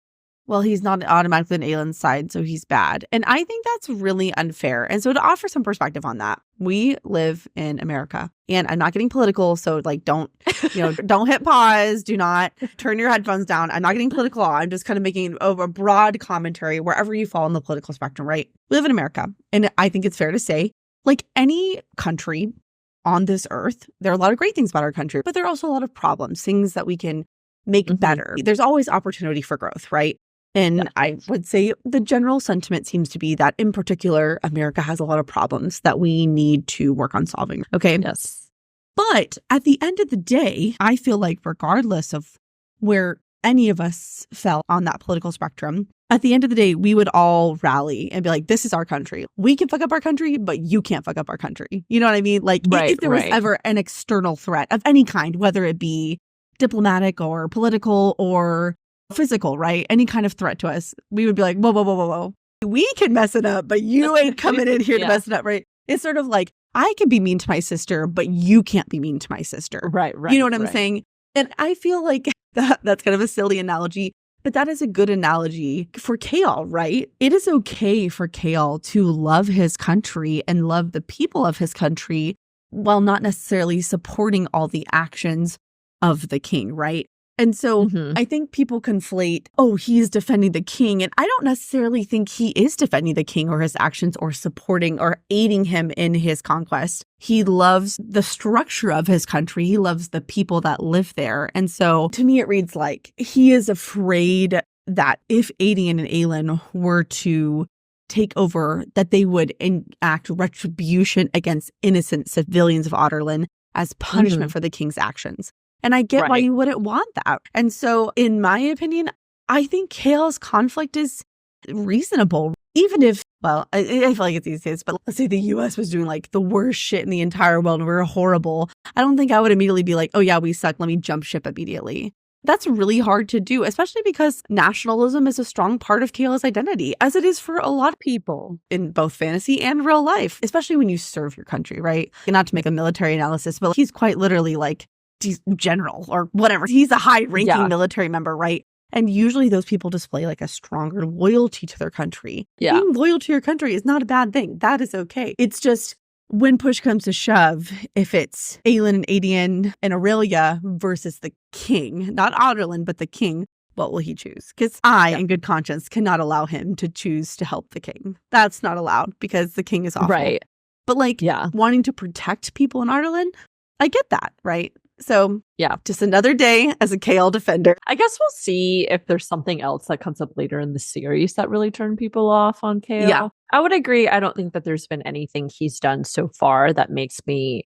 well, he's not automatically on Aelin's side, so he's bad. And I think that's really unfair. And so to offer some perspective on that, we live in America. And I'm not getting political, so like don't hit pause. Do not turn your headphones down. I'm not getting political. I'm just kind of making a broad commentary wherever you fall on the political spectrum, right? We live in America. And I think it's fair to say, like any country on this earth, there are a lot of great things about our country, but there are also a lot of problems, things that we can make better. There's always opportunity for growth, right? And I would say the general sentiment seems to be that, in particular, America has a lot of problems that we need to work on solving. Okay. Yes. But at the end of the day, I feel like regardless of where any of us fell on that political spectrum, at the end of the day, we would all rally and be like, this is our country. We can fuck up our country, but you can't fuck up our country. You know what I mean? Like if there was ever an external threat of any kind, whether it be diplomatic or political or physical, right? Any kind of threat to us, we would be like, whoa, whoa, whoa, whoa, whoa. We can mess it up, but you ain't coming in here to mess it up, right? It's sort of like, I can be mean to my sister, but you can't be mean to my sister. Right. You know what I'm saying? And I feel like that's kind of a silly analogy, but that is a good analogy for Chaol, right? It is okay for Chaol to love his country and love the people of his country while not necessarily supporting all the actions of the king, right? And so I think people conflate, oh, he's defending the king. And I don't necessarily think he is defending the king or his actions or supporting or aiding him in his conquest. He loves the structure of his country. He loves the people that live there. And so to me, it reads like he is afraid that if Aedion and Aelin were to take over, that they would enact retribution against innocent civilians of Adarlan as punishment for the king's actions. And I get why you wouldn't want that. And so, in my opinion, I think Chaol's conflict is reasonable. Even if, well, I feel like it's these days, but let's say the U.S. was doing like the worst shit in the entire world and we're horrible. I don't think I would immediately be like, oh yeah, we suck. Let me jump ship immediately. That's really hard to do, especially because nationalism is a strong part of Chaol's identity, as it is for a lot of people in both fantasy and real life, especially when you serve your country, right? And not to make a military analysis, but he's quite literally like general or whatever. He's a high-ranking military member, right? And usually those people display like a stronger loyalty to their country. Yeah. Being loyal to your country is not a bad thing. That is okay. It's just when push comes to shove, if it's Aelin and Aedion and Aurelia versus the king, not Adarlan, but the king, what will he choose? Because I, in good conscience, cannot allow him to choose to help the king. That's not allowed because the king is awful. Right. But like wanting to protect people in Adarlan, I get that, right? So, just another day as a Chaol defender. I guess we'll see if there's something else that comes up later in the series that really turned people off on Chaol. Yeah. I would agree. I don't think that there's been anything he's done so far that makes me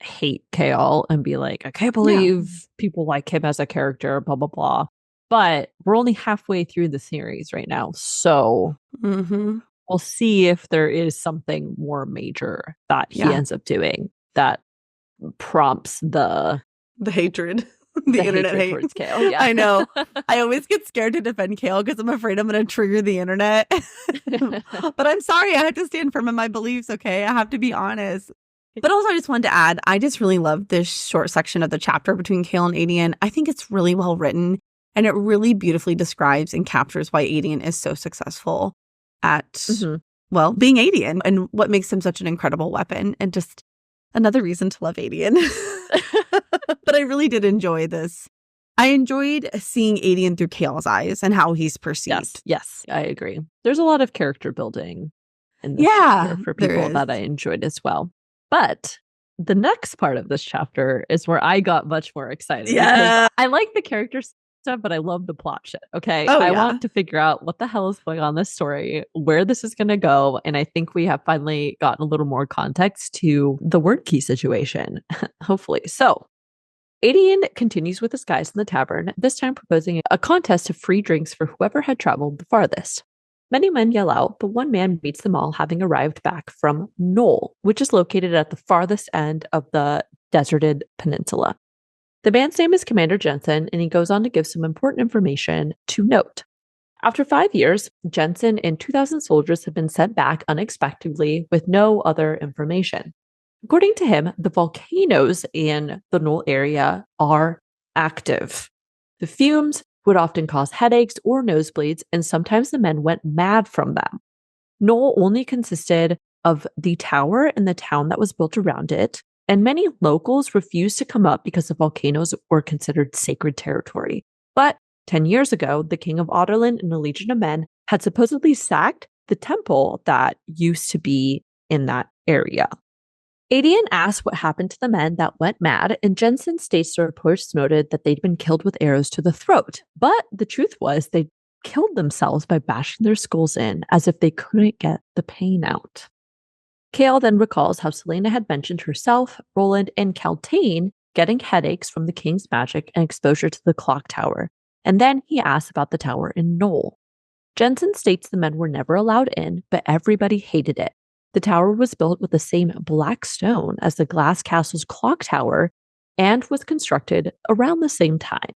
hate Chaol and be like, I can't believe people like him as a character, blah, blah, blah. But we're only halfway through the series right now. So we'll see if there is something more major that he ends up doing that prompts the hatred, the internet hate towards Chaol. Yeah. I know. I always get scared to defend Chaol because I'm afraid I'm going to trigger the internet. But I'm sorry, I have to stand firm in my beliefs. Okay, I have to be honest. But also, I just wanted to add, I just really love this short section of the chapter between Chaol and Aedion. I think it's really well written, and it really beautifully describes and captures why Aedion is so successful at well being Aedion and what makes him such an incredible weapon, and just another reason to love Aedion. But I really did enjoy this. I enjoyed seeing Aedion through Chaol's eyes and how he's perceived. Yes, I agree. There's a lot of character building in this chapter for people that I enjoyed as well. But the next part of this chapter is where I got much more excited. Yeah. I like the character stuff, but I love the plot shit. Okay. I want to figure out what the hell is going on in this story, where this is going to go. And I think we have finally gotten a little more context to the word key situation, hopefully. So Aedion continues with his guys in the tavern, this time proposing a contest of free drinks for whoever had traveled the farthest. Many men yell out, but one man meets them all, having arrived back from Noll, which is located at the farthest end of the deserted peninsula. The man's name is Commander Jensen, and he goes on to give some important information to note. After 5 years, Jensen and 2,000 soldiers have been sent back unexpectedly with no other information. According to him, the volcanoes in the Noll area are active. The fumes would often cause headaches or nosebleeds, and sometimes the men went mad from them. Noll only consisted of the tower and the town that was built around it, and many locals refused to come up because the volcanoes were considered sacred territory. But 10 years ago, the king of Adarlan and a legion of men had supposedly sacked the temple that used to be in that area. Aedion asks what happened to the men that went mad, and Jensen states the reports noted that they'd been killed with arrows to the throat. But the truth was they killed themselves by bashing their skulls in, as if they couldn't get the pain out. Chaol then recalls how Celaena had mentioned herself, Roland, and Celaena getting headaches from the king's magic and exposure to the clock tower. And then he asks about the tower in Noll. Jensen states the men were never allowed in, but everybody hated it. The tower was built with the same black stone as the Glass Castle's clock tower and was constructed around the same time.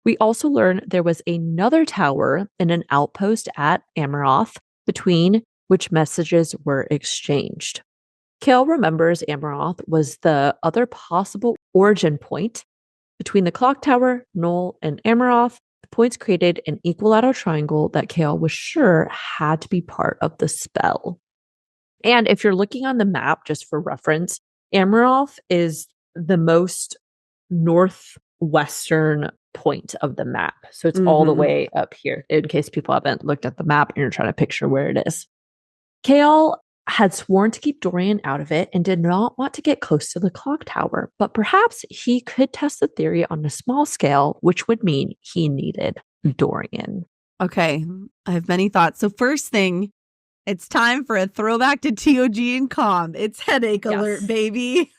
We also learn there was another tower in an outpost at Amaroth, between which messages were exchanged. Chaol remembers Amaroth was the other possible origin point. Between the clock tower, Noll, and Amaroth, the points created an equilateral triangle that Chaol was sure had to be part of the spell. And if you're looking on the map, just for reference, Amaroth is the most northwestern point of the map. So it's all the way up here, in case people haven't looked at the map and you're trying to picture where it is. Chaol had sworn to keep Dorian out of it and did not want to get close to the clock tower, but perhaps he could test the theory on a small scale, which would mean he needed Dorian. Okay, I have many thoughts. So first thing, it's time for a throwback to TOG and Com. It's headache alert, baby.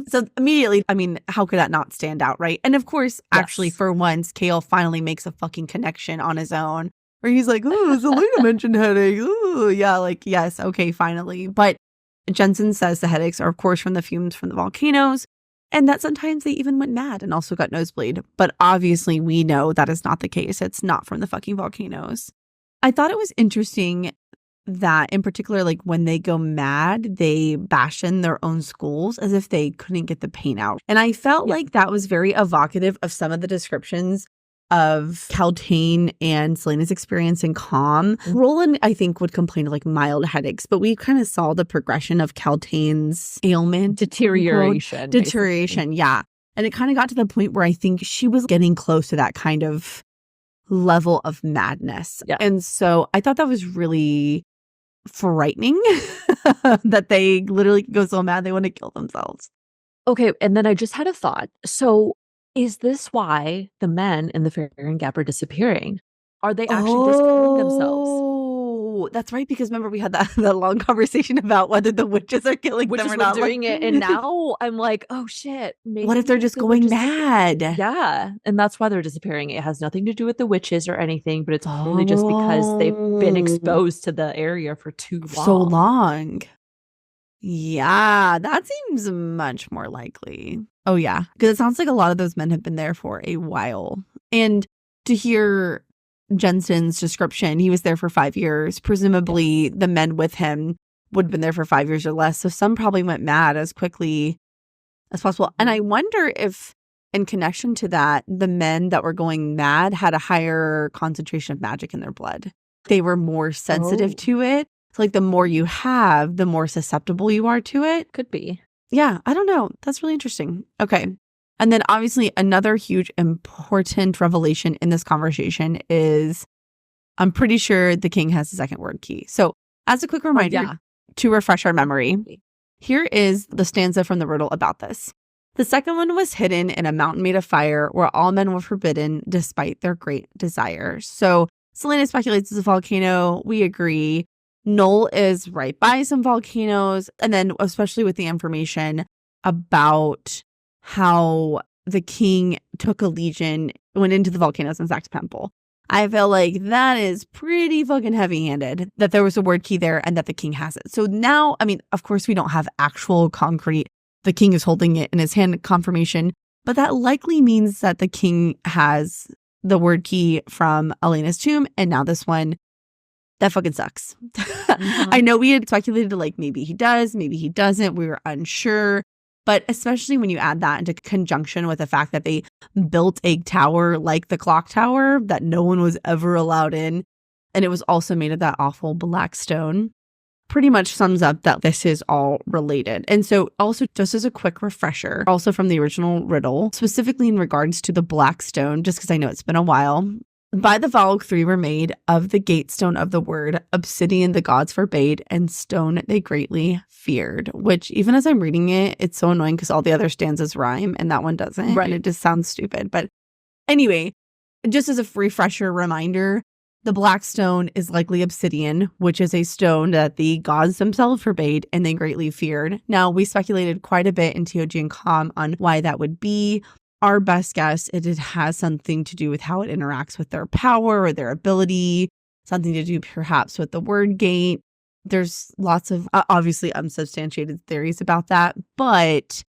So immediately, I mean, how could that not stand out, right? And of course, actually, for once, Chaol finally makes a fucking connection on his own, where he's like, oh, Celaena mentioned headache. Oh, yeah, like, yes, okay, finally. But Jensen says the headaches are, of course, from the fumes from the volcanoes, and that sometimes they even went mad and also got nosebleed. But obviously, we know that is not the case. It's not from the fucking volcanoes. I thought it was interesting that in particular, like when they go mad, they bash in their own skulls as if they couldn't get the pain out. And I felt like that was very evocative of some of the descriptions of Celaena and Celaena's experience in Com. Roland, I think, would complain of like mild headaches, but we kind of saw the progression of Celaena's ailment. Deterioration, yeah. And it kind of got to the point where I think she was getting close to that kind of level of madness. Yeah. And so I thought that was really frightening that they literally go so mad they want to kill themselves. Okay, and then I just had a thought. So is this why the men in the Farian Gap are disappearing? Are they actually just killing themselves? Oh, that's right. Because remember, we had that long conversation about whether the witches are killing them or not. Doing it, and now I'm like, oh shit. Maybe what if they're just going mad? Yeah, and that's why they're disappearing. It has nothing to do with the witches or anything, but it's only just because they've been exposed to the area for too long. So long. Yeah, that seems much more likely. Oh, yeah. Because it sounds like a lot of those men have been there for a while. And to hear Jensen's description, he was there for 5 years. Presumably, the men with him would have been there for 5 years or less. So some probably went mad as quickly as possible. And I wonder if, in connection to that, the men that were going mad had a higher concentration of magic in their blood. They were more sensitive to it. So, like, the more you have, the more susceptible you are to it. Could be. Yeah, I don't know. That's really interesting. Okay. And then obviously another huge important revelation in this conversation is I'm pretty sure the king has the second word key. So as a quick reminder to refresh our memory, here is the stanza from the riddle about this. The second one was hidden in a mountain made of fire where all men were forbidden despite their great desires. So Celaena speculates it's a volcano. We agree. Noll is right by some volcanoes. And then especially with the information about how the king took a legion, went into the volcanoes and sacked Pemple. I feel like that is pretty fucking heavy-handed, that there was a word key there and that the king has it. So now, I mean, of course, we don't have actual concrete, the king is holding it in his hand confirmation, but that likely means that the king has the word key from Elena's tomb, and now this one. That fucking sucks. I know we had speculated like maybe he does, maybe he doesn't. We were unsure. But especially when you add that into conjunction with the fact that they built a tower like the clock tower that no one was ever allowed in. And it was also made of that awful black stone. Pretty much sums up that this is all related. And so also just as a quick refresher, also from the original riddle, specifically in regards to the black stone, just because I know it's been a while, By the Valg 3 were made of the gatestone of the word, obsidian the gods forbade, and stone they greatly feared. Which, even as I'm reading it, it's so annoying because all the other stanzas rhyme and that one doesn't. Right. And it just sounds stupid. But anyway, just as a refresher reminder, the black stone is likely obsidian, which is a stone that the gods themselves forbade and they greatly feared. Now, we speculated quite a bit in TOG and Com on why that would be. Our best guess, it has something to do with how it interacts with their power or their ability, something to do perhaps with the word gate. There's lots of obviously unsubstantiated theories about that, but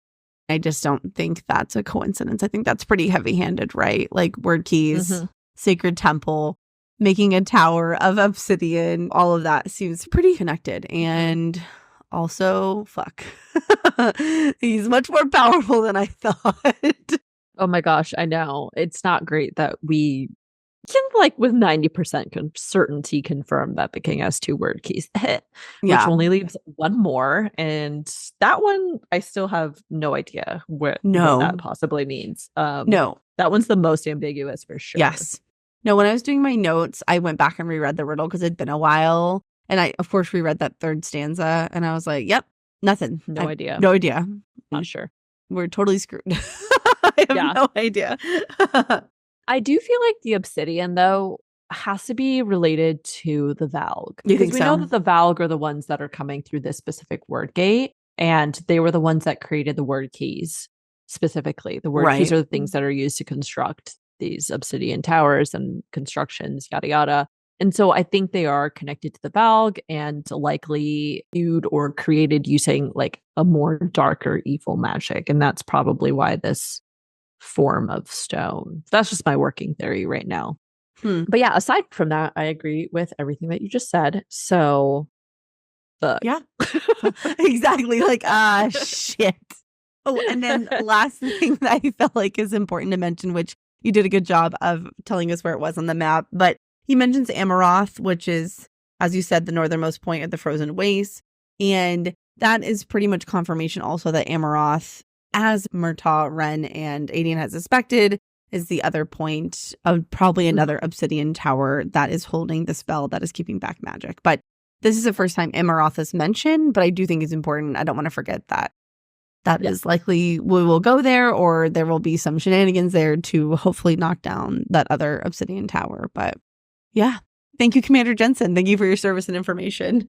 I just don't think that's a coincidence. I think that's pretty heavy-handed, right? Like word keys, sacred temple, making a tower of obsidian, all of that seems pretty connected. And also, fuck, he's much more powerful than I thought. Oh my gosh, I know. It's not great that we can, like, with 90% certainty confirm that the king has 2 word keys, which only leaves one more. And that one, I still have no idea what that possibly means. No. That one's the most ambiguous for sure. Yes. No, when I was doing my notes, I went back and reread the riddle because it'd been a while. And I, of course, reread that 3rd stanza. And I was like, yep, nothing. No idea. No idea. Not sure. We're totally screwed. I have no idea. I do feel like the obsidian, though, has to be related to the Valg. Because we know that the Valg are the ones that are coming through this specific word gate, and they were the ones that created the word keys specifically. The word keys are the things that are used to construct these obsidian towers and constructions, yada, yada. And so I think they are connected to the Valg and likely viewed or created using like a more darker evil magic. And that's probably why this form of stone. That's just my working theory right now. But yeah, aside from that, I agree with everything that you just said. So, yeah, exactly. Like, shit. Oh, and then last thing that I felt like is important to mention, which you did a good job of telling us where it was on the map, but he mentions Amaroth, which is, as you said, the northernmost point of the frozen waste. And that is pretty much confirmation also that Amaroth, as Murtaugh, Ren, and Aedion has suspected, is the other point of probably another obsidian tower that is holding the spell that is keeping back magic. But this is the first time Amaroth is mentioned, but I do think it's important. I don't want to forget that. That is likely we will go there, or there will be some shenanigans there to hopefully knock down that other obsidian tower. But yeah, thank you, Commander Jensen. Thank you for your service and information.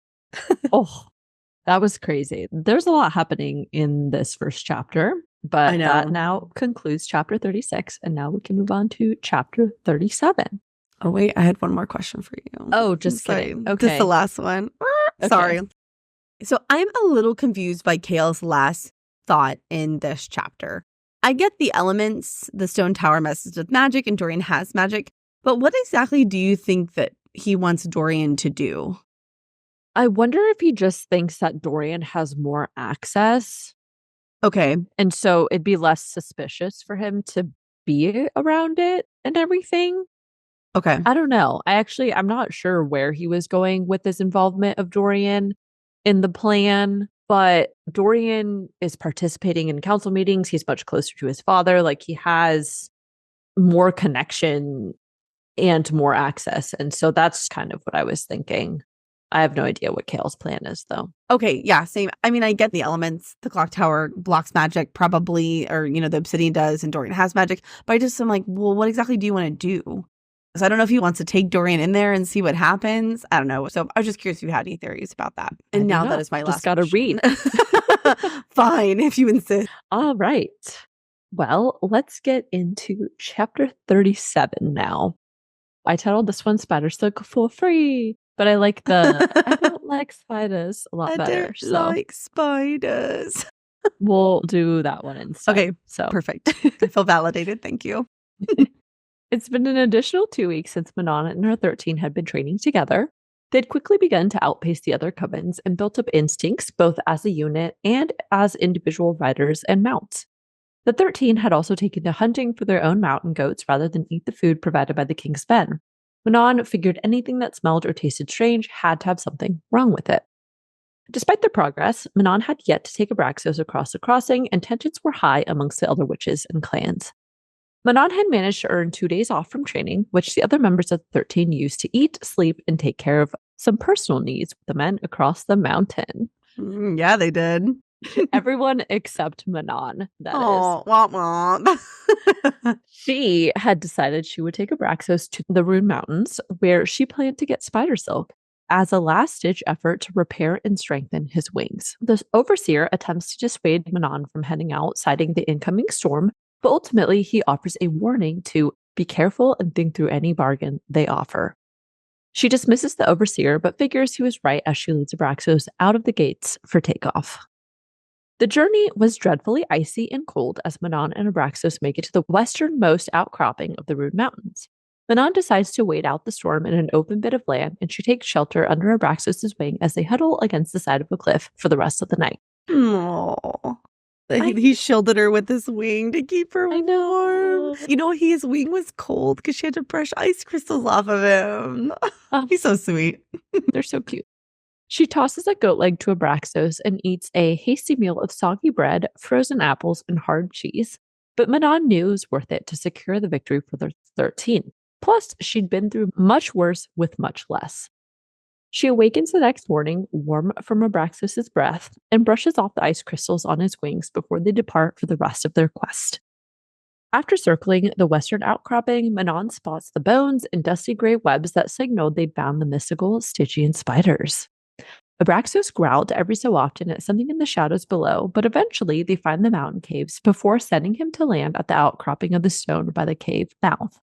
That was crazy. There's a lot happening in this first chapter, but that now concludes chapter 36. And now we can move on to chapter 37. Oh, wait, I had one more question for you. Oh, just kidding. Okay. Just the last one. Okay. Sorry. So I'm a little confused by Chaol's last thought in this chapter. I get the elements, the stone tower messes with magic and Dorian has magic, but what exactly do you think that he wants Dorian to do? I wonder if he just thinks that Dorian has more access. Okay. And so it'd be less suspicious for him to be around it and everything. Okay. I don't know. I'm not sure where he was going with this involvement of Dorian in the plan, but Dorian is participating in council meetings. He's much closer to his father. Like, he has more connection and more access. And so that's kind of what I was thinking. I have no idea what Chaol's plan is, though. Okay, yeah, same. I mean, I get the elements. The clock tower blocks magic, probably, or, the obsidian does, and Dorian has magic. But I'm like, well, what exactly do you want to do? So I don't know if he wants to take Dorian in there and see what happens. I don't know. So I was just curious if you had any theories about that. And now that is my last. Just gotta read. Fine, if you insist. All right. Well, let's get into chapter 37 now. I titled this one Spidersilk for free. But I like I don't like spiders a lot better. I don't like spiders. We'll do that one instead. Okay, so perfect. I feel validated. Thank you. It's been an additional 2 weeks since Manon and her 13 had been training together. They'd quickly begun to outpace the other covens and built up instincts both as a unit and as individual riders and mounts. The 13 had also taken to hunting for their own mountain goats rather than eat the food provided by the king's men. Manon figured anything that smelled or tasted strange had to have something wrong with it. Despite their progress, Manon had yet to take Abraxos across the crossing, and tensions were high amongst the other witches and clans. Manon had managed to earn 2 days off from training, which the other members of the 13 used to eat, sleep, and take care of some personal needs with the men across the mountain. Yeah, they did. Everyone except Manon, that is. Womp womp. She had decided she would take Abraxos to the Rune Mountains, where she planned to get Spidersilk as a last-ditch effort to repair and strengthen his wings. The overseer attempts to dissuade Manon from heading out, citing the incoming storm, but ultimately he offers a warning to be careful and think through any bargain they offer. She dismisses the overseer, but figures he was right as she leads Abraxos out of the gates for takeoff. The journey was dreadfully icy and cold as Manon and Abraxos make it to the westernmost outcropping of the Rune Mountains. Manon decides to wait out the storm in an open bit of land, and she takes shelter under Abraxos' wing as they huddle against the side of a cliff for the rest of the night. Aww. He shielded her with his wing to keep her warm. You know, his wing was cold because she had to brush ice crystals off of him. He's so sweet. They're so cute. She tosses a goat leg to Abraxos and eats a hasty meal of soggy bread, frozen apples, and hard cheese. But Manon knew it was worth it to secure the victory for the 13. Plus, she'd been through much worse with much less. She awakens the next morning, warm from Abraxos' breath, and brushes off the ice crystals on his wings before they depart for the rest of their quest. After circling the western outcropping, Manon spots the bones and dusty gray webs that signaled they'd found the mythical Stygian spiders. Abraxos growled every so often at something in the shadows below, but eventually they find the mountain caves before sending him to land at the outcropping of the stone by the cave mouth.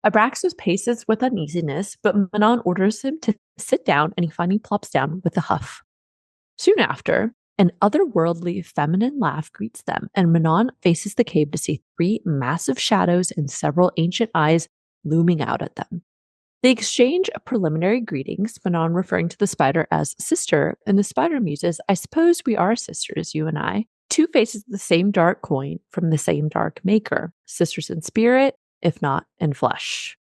Abraxos paces with uneasiness, but Manon orders him to sit down, and he finally plops down with a huff. Soon after, an otherworldly feminine laugh greets them, and Manon faces the cave to see 3 massive shadows and several ancient eyes looming out at them. They exchange preliminary greetings, Manon referring to the spider as sister, and the spider muses, "I suppose we are sisters, you and I. 2 faces of the same dark coin from the same dark maker, sisters in spirit, if not in flesh."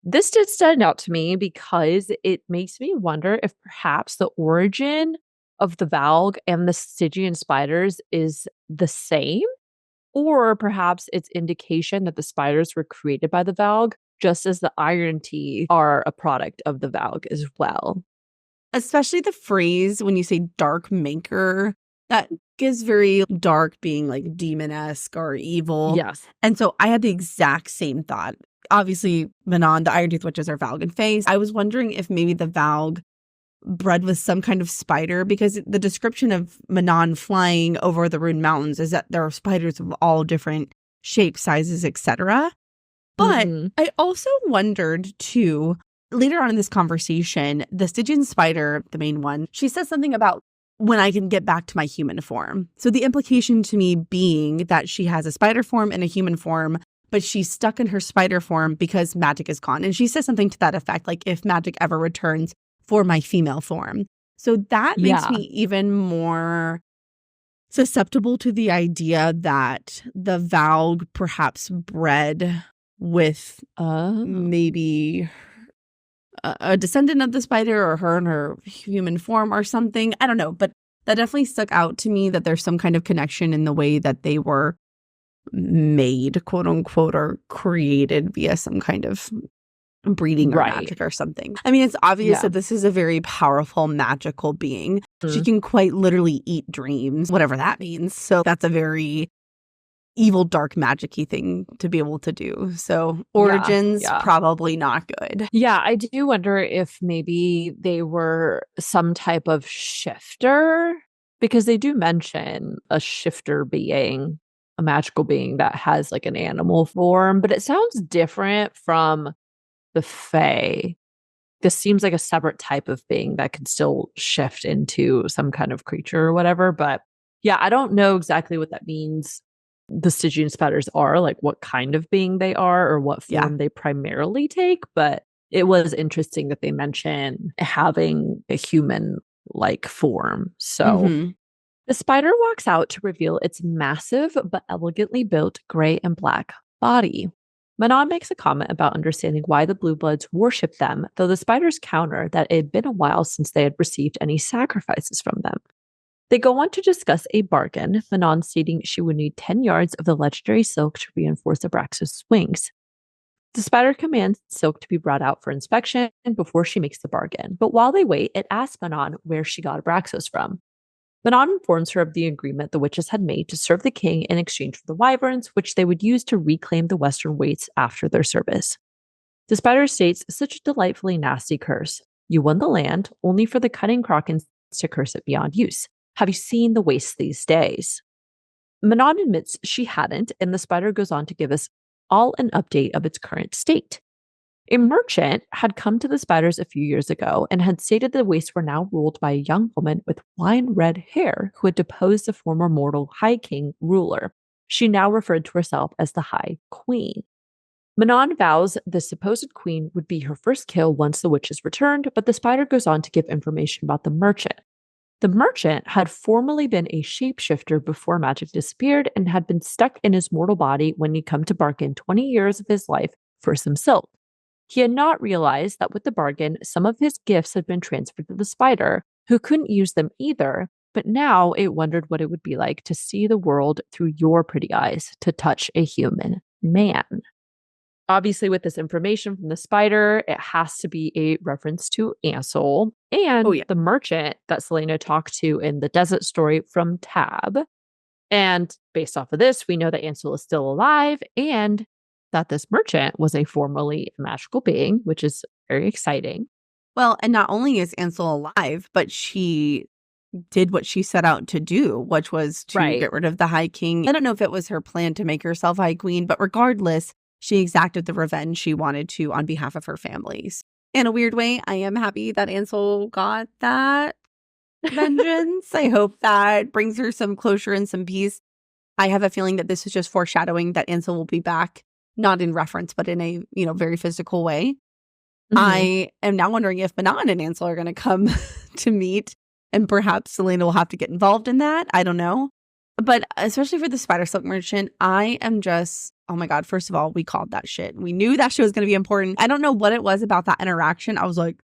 This did stand out to me because it makes me wonder if perhaps the origin of the Valg and the Stygian spiders is the same, or perhaps it's indication that the spiders were created by the Valg, just as the iron teeth are a product of the Valg as well. Especially the phrase when you say dark maker, that gives very dark, being like demon-esque or evil. Yes. And so I had the exact same thought. Obviously, Manon, the Iron Tooth Witches are Valg in face. I was wondering if maybe the Valg bred with some kind of spider, because the description of Manon flying over the Rune Mountains is that there are spiders of all different shapes, sizes, etc. But I also wondered too, later on in this conversation, the Stygian spider, the main one, she says something about when I can get back to my human form. So the implication to me being that she has a spider form and a human form, but she's stuck in her spider form because magic is gone. And she says something to that effect, like if magic ever returns for my female form. So that makes me even more susceptible to the idea that the Valg perhaps bred with maybe a descendant of the spider, or her in her human form or something. I don't know, but that definitely stuck out to me, that there's some kind of connection in the way that they were made, quote unquote, or created via some kind of breeding or magic or something. I mean, it's obvious that this is a very powerful magical being. She can quite literally eat dreams, whatever that means. So that's a very evil, dark, magic-y thing to be able to do. So origins, probably not good. Yeah, I do wonder if maybe they were some type of shifter, because they do mention a shifter being, a magical being that has like an animal form, but it sounds different from the Fae. This seems like a separate type of being that could still shift into some kind of creature or whatever. But yeah, I don't know exactly what that means. The Stygian spiders are, like what kind of being they are or what form they primarily take. But it was interesting that they mention having a human-like form. So the spider walks out to reveal its massive but elegantly built gray and black body. Manon makes a comment about understanding why the Blue Bloods worshipped them, though the spiders counter that it had been a while since they had received any sacrifices from them. They go on to discuss a bargain, Manon stating she would need 10 yards of the legendary silk to reinforce Abraxos' wings. The spider commands Silk to be brought out for inspection before she makes the bargain, but while they wait, it asks Manon where she got Abraxos from. Manon informs her of the agreement the witches had made to serve the king in exchange for the wyverns, which they would use to reclaim the western wastes after their service. The spider states, such a delightfully nasty curse. You won the land, only for the cunning Krakens to curse it beyond use. Have you seen the wastes these days? Manon admits she hadn't, and the spider goes on to give us all an update of its current state. A merchant had come to the spiders a few years ago and had stated the wastes were now ruled by a young woman with wine-red hair who had deposed the former mortal High King ruler. She now referred to herself as the High Queen. Manon vows the supposed queen would be her first kill once the witches returned, but the spider goes on to give information about the merchant. The merchant had formerly been a shapeshifter before magic disappeared and had been stuck in his mortal body when he'd come to bargain 20 years of his life for some silk. He had not realized that with the bargain, some of his gifts had been transferred to the spider, who couldn't use them either, but now it wondered what it would be like to see the world through your pretty eyes, to touch a human man. Obviously, with this information from the spider, it has to be a reference to Ansel and the merchant that Celaena talked to in the desert story from Tab. And based off of this, we know that Ansel is still alive and that this merchant was a formerly magical being, which is very exciting. Well, and not only is Ansel alive, but she did what she set out to do, which was to get rid of the High King. I don't know if it was her plan to make herself High Queen, but regardless, she exacted the revenge she wanted to on behalf of her families. In a weird way, I am happy that Ansel got that vengeance. I hope that brings her some closure and some peace. I have a feeling that this is just foreshadowing that Ansel will be back, not in reference, but in a, very physical way. Mm-hmm. I am now wondering if Manon and Ansel are going to come to meet, and perhaps Celaena will have to get involved in that. I don't know. But especially for the Spidersilk merchant, I am just, oh my God, first of all, we called that shit. We knew that shit was going to be important. I don't know what it was about that interaction. I was like,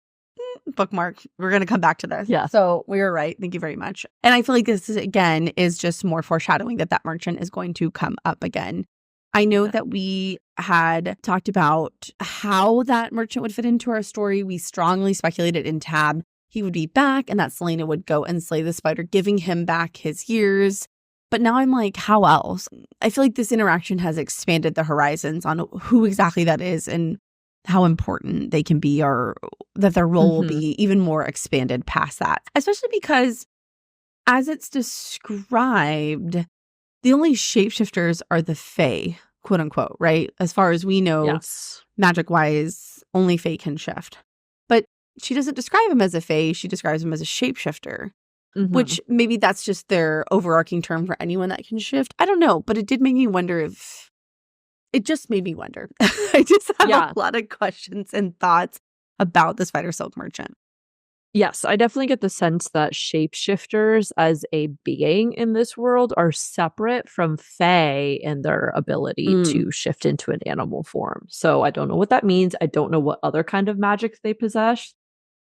bookmark, we're going to come back to this. Yeah. So we were right. Thank you very much. And I feel like this, again, is just more foreshadowing that merchant is going to come up again. I know that we had talked about how that merchant would fit into our story. We strongly speculated in Tab he would be back and that Celaena would go and slay the spider, giving him back his years. But now I'm like, how else? I feel like this interaction has expanded the horizons on who exactly that is and how important they can be, or that their role will be even more expanded past that. Especially because, as it's described, the only shapeshifters are the Fae, quote unquote, right? As far as we know, magic-wise, only Fae can shift. But she doesn't describe him as a Fae, she describes him as a shapeshifter. Which maybe that's just their overarching term for anyone that can shift. I don't know, but it did make me wonder if... It just made me wonder. I just have a lot of questions and thoughts about the Spidersilk merchant. Yes, I definitely get the sense that shapeshifters as a being in this world are separate from Fae in their ability to shift into an animal form. So I don't know what that means. I don't know what other kind of magic they possess.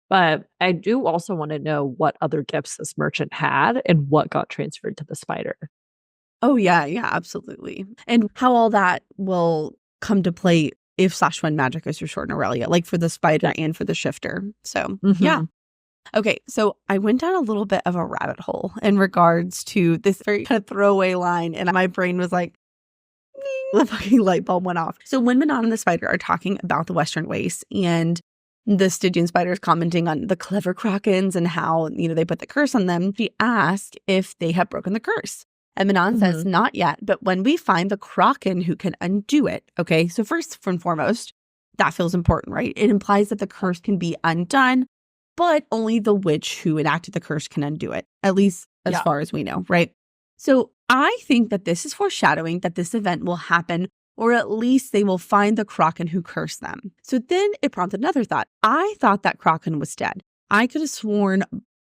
But I do also want to know what other gifts this merchant had and what got transferred to the spider. Oh, yeah, absolutely. And how all that will come to play if / when magic is restored in Aurelia, like for the spider and for the shifter. So, yeah. Okay, so I went down a little bit of a rabbit hole in regards to this very kind of throwaway line, and my brain was like, the fucking light bulb went off. So when Manon and the spider are talking about the Western Wastes and the Stygian spider is commenting on the clever Krakens and how, they put the curse on them, she asked if they had broken the curse. And Manon says, not yet, but when we find the Kraken who can undo it. Okay, so first and foremost, that feels important, right? It implies that the curse can be undone, but only the witch who enacted the curse can undo it, at least as far as we know, right? So I think that this is foreshadowing that this event will happen, or at least they will find the Kraken who cursed them. So then it prompted another thought. I thought that Kraken was dead. I could have sworn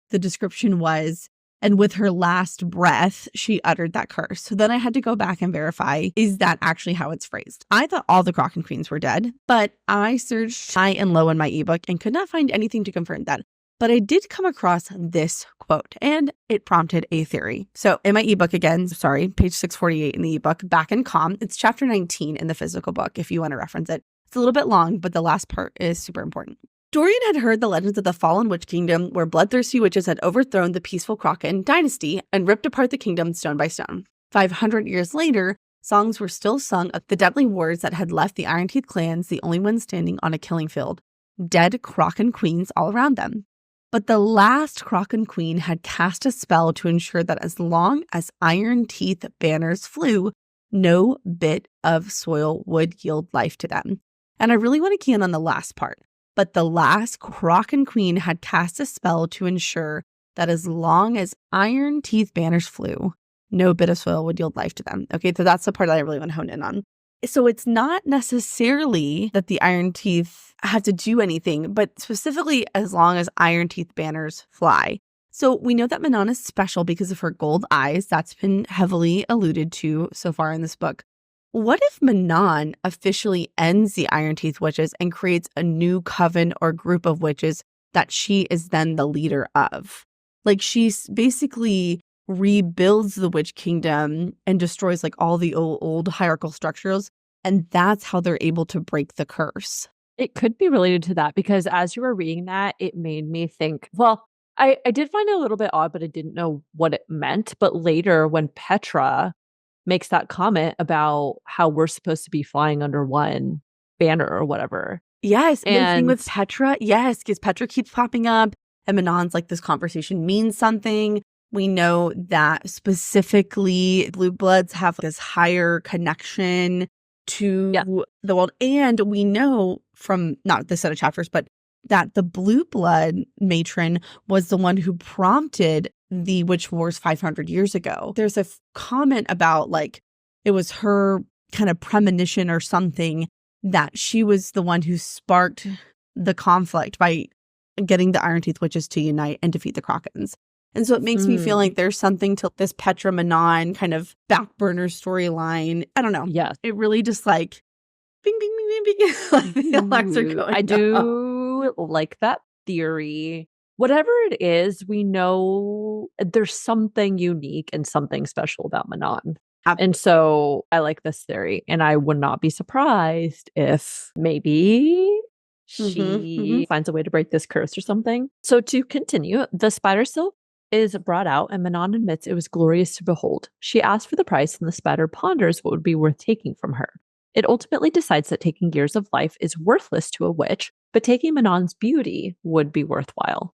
the description was, and with her last breath, she uttered that curse. So then I had to go back and verify, is that actually how it's phrased? I thought all the Kraken Queens were dead, but I searched high and low in my ebook and could not find anything to confirm that. But I did come across this quote, and it prompted a theory. So in my ebook again, page 648 in the ebook, Back in Calm, it's chapter 19 in the physical book, if you want to reference it. It's a little bit long, but the last part is super important. Dorian had heard the legends of the fallen witch kingdom where bloodthirsty witches had overthrown the peaceful Kraken dynasty and ripped apart the kingdom stone by stone. 500 years later, songs were still sung of the deadly wars that had left the Iron Teeth clans the only ones standing on a killing field. Dead Kraken queens all around them. But the last Kraken queen had cast a spell to ensure that as long as Iron Teeth banners flew, no bit of soil would yield life to them. And I really want to key in on the last part. But the last Kraken queen had cast a spell to ensure that as long as Iron Teeth banners flew, no bit of soil would yield life to them. Okay, so that's the part that I really want to hone in on. So it's not necessarily that the Iron Teeth have to do anything, but specifically as long as Iron Teeth banners fly. So we know that Manon is special because of her gold eyes. That's been heavily alluded to so far in this book. What if Manon officially ends the Iron Teeth witches and creates a new coven or group of witches that she is then the leader of? Like she's basically rebuilds the witch kingdom and destroys like all the old hierarchical structures. And that's how they're able to break the curse. It could be related to that because as you were reading that, it made me think, well, I did find it a little bit odd, but I didn't know what it meant. But later when Petra makes that comment about how we're supposed to be flying under one banner or whatever. Yes. And the thing with Petra, yes, because Petra keeps popping up and Manon's like, this conversation means something. We know that specifically Blue Bloods have this higher connection to the world. And we know from not this set of chapters, but that the Blue Blood matron was the one who prompted the witch wars 500 years ago. There's a comment about like it was her kind of premonition or something that she was the one who sparked the conflict by getting the Iron Teeth witches to unite and defeat the Krakens. And so it makes me feel like there's something to this Petra Manon kind of back burner storyline. I don't know. Yes. It really just like bing, bing, bing, bing, bing. Like the alarms are going I off. do like that theory. Whatever it is, we know there's something unique and something special about Manon. And so I like this theory. And I would not be surprised if maybe she finds a way to break this curse or something. So to continue, the Spidersilk is brought out and Manon admits it was glorious to behold. She asks for the price and the spider ponders what would be worth taking from her. It ultimately decides that taking years of life is worthless to a witch, but taking Manon's beauty would be worthwhile.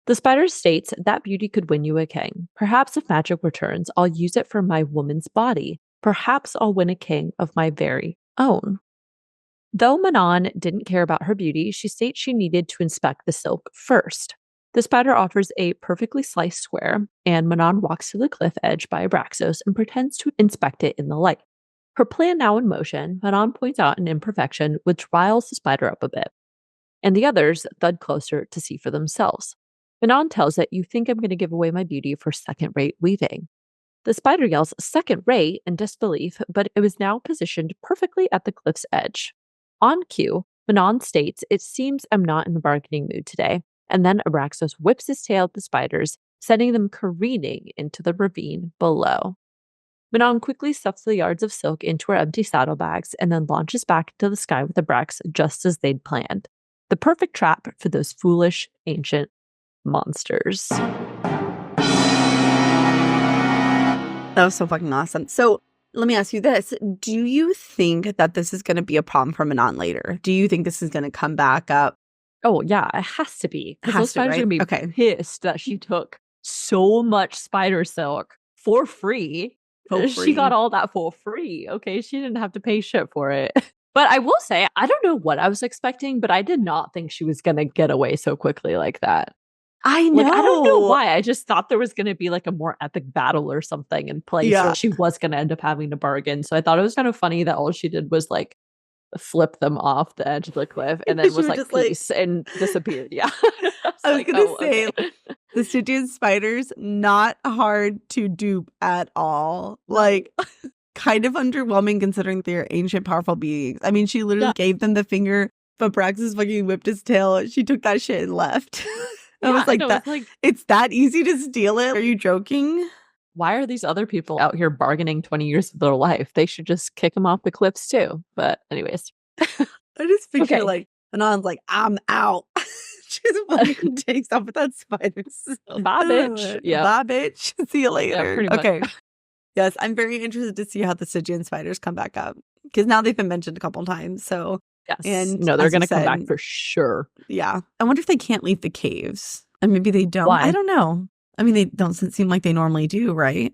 The spider states that beauty could win you a king. Perhaps if magic returns, I'll use it for my woman's body. Perhaps I'll win a king of my very own. Though Manon didn't care about her beauty, she states she needed to inspect the silk first. The spider offers a perfectly sliced square, and Manon walks to the cliff edge by Abraxos and pretends to inspect it in the light. Her plan now in motion, Manon points out an imperfection which riles the spider up a bit, and the others thud closer to see for themselves. Manon tells it, "You think I'm going to give away my beauty for second-rate weaving." The spider yells second-rate in disbelief, but it was now positioned perfectly at the cliff's edge. On cue, Manon states, "It seems I'm not in the bargaining mood today." And then Abraxos whips his tail at the spiders, sending them careening into the ravine below. Manon quickly stuffs the yards of silk into her empty saddlebags and then launches back into the sky with Abraxos just as they'd planned. The perfect trap for those foolish ancient monsters. That was so fucking awesome. So let me ask you this. Do you think that this is going to be a problem for Manon later? Do you think this is going to come back up? Oh, yeah, it has to be. Because those spiders are going to be okay. pissed that she took so much spider silk for free. She got all that for free. Okay, she didn't have to pay shit for it. But I will say, I don't know what I was expecting, but I did not think she was going to get away so quickly like that. I know. Like, I don't know why. I just thought there was going to be like a more epic battle or something in place. Yeah. Or she was going to end up having to bargain. So I thought it was kind of funny that all she did was like flip them off the edge of the cliff and then was like peace and disappeared. Yeah. I was gonna say okay. The Stygian spiders, not hard to dupe at all. Like kind of underwhelming considering they're ancient powerful beings. I mean, she literally gave them the finger, but Abraxos fucking whipped his tail. She took that shit and left. I was like, know, that, it's like, it's that easy to steal it? Are you joking? why are these other people out here bargaining 20 years of their life? They should just kick them off the cliffs too. But anyways. I just picture Okay. like Manon's like, I'm out. She's fucking takes off with that spider. Bye, bitch. Yeah. Bye, bitch. See you later. Yeah, pretty much. Okay. Yes, I'm very interested to see how the Stygian spiders come back up because now they've been mentioned a couple times. So, Yes. and no, they're as you going to come back said, for sure. Yeah. I wonder if they can't leave the caves. And maybe they don't. Why? I don't know. I mean, they don't seem like they normally do, right?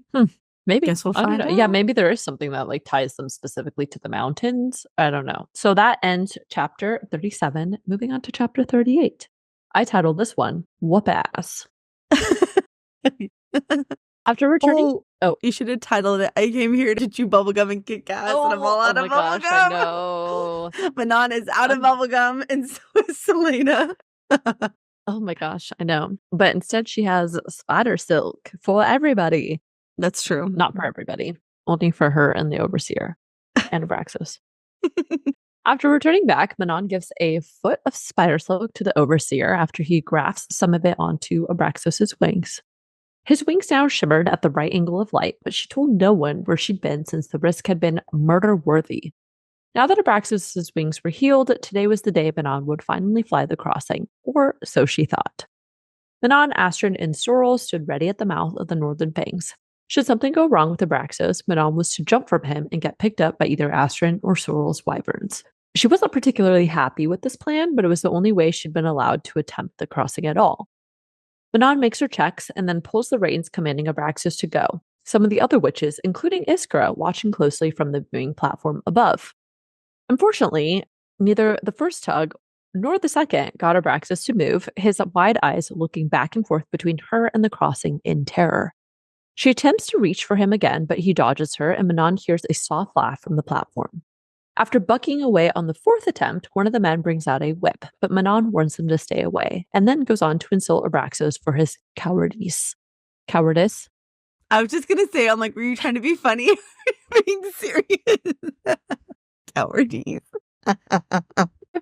Maybe. Guess we'll I don't find know. out. Yeah, maybe there is something that like ties them specifically to the mountains. I don't know. So that ends chapter 37. Moving on to chapter 38. I titled this one, Whoop Ass. After returning... Oh, you should have titled it, I came here to chew bubblegum and kick ass, and I'm all out of bubblegum. I know. Manon is out of bubblegum, and so is Celaena. Oh my gosh, I know. But instead, she has Spidersilk for everybody. That's true. Not for everybody. Only for her and the Overseer and Abraxos. After returning back, Manon gives a foot of Spidersilk to the Overseer after he grafts some of it onto Abraxos' wings. His wings now shimmered at the right angle of light, but she told no one where she'd been since the risk had been murder-worthy. Now that Abraxos' wings were healed, today was the day Manon would finally fly the crossing, or so she thought. Manon, Astrid, and Sorrel stood ready at the mouth of the northern fangs. Should something go wrong with Abraxos, Manon was to jump from him and get picked up by either Astrid or Sorrel's wyverns. She wasn't particularly happy with this plan, but it was the only way she'd been allowed to attempt the crossing at all. Manon makes her checks and then pulls the reins, commanding Abraxos to go. Some of the other witches, including Iskra, watching closely from the viewing platform above. Unfortunately, neither the first tug nor the second got Abraxos to move, his wide eyes looking back and forth between her and the crossing in terror. She attempts to reach for him again, but he dodges her, and Manon hears a soft laugh from the platform. After bucking away on the fourth attempt, one of the men brings out a whip, but Manon warns him to stay away, and then goes on to insult Abraxos for his cowardice. Cowardice? I was just going to say, I'm like, were you trying to be funny? Being serious? Cowardice. I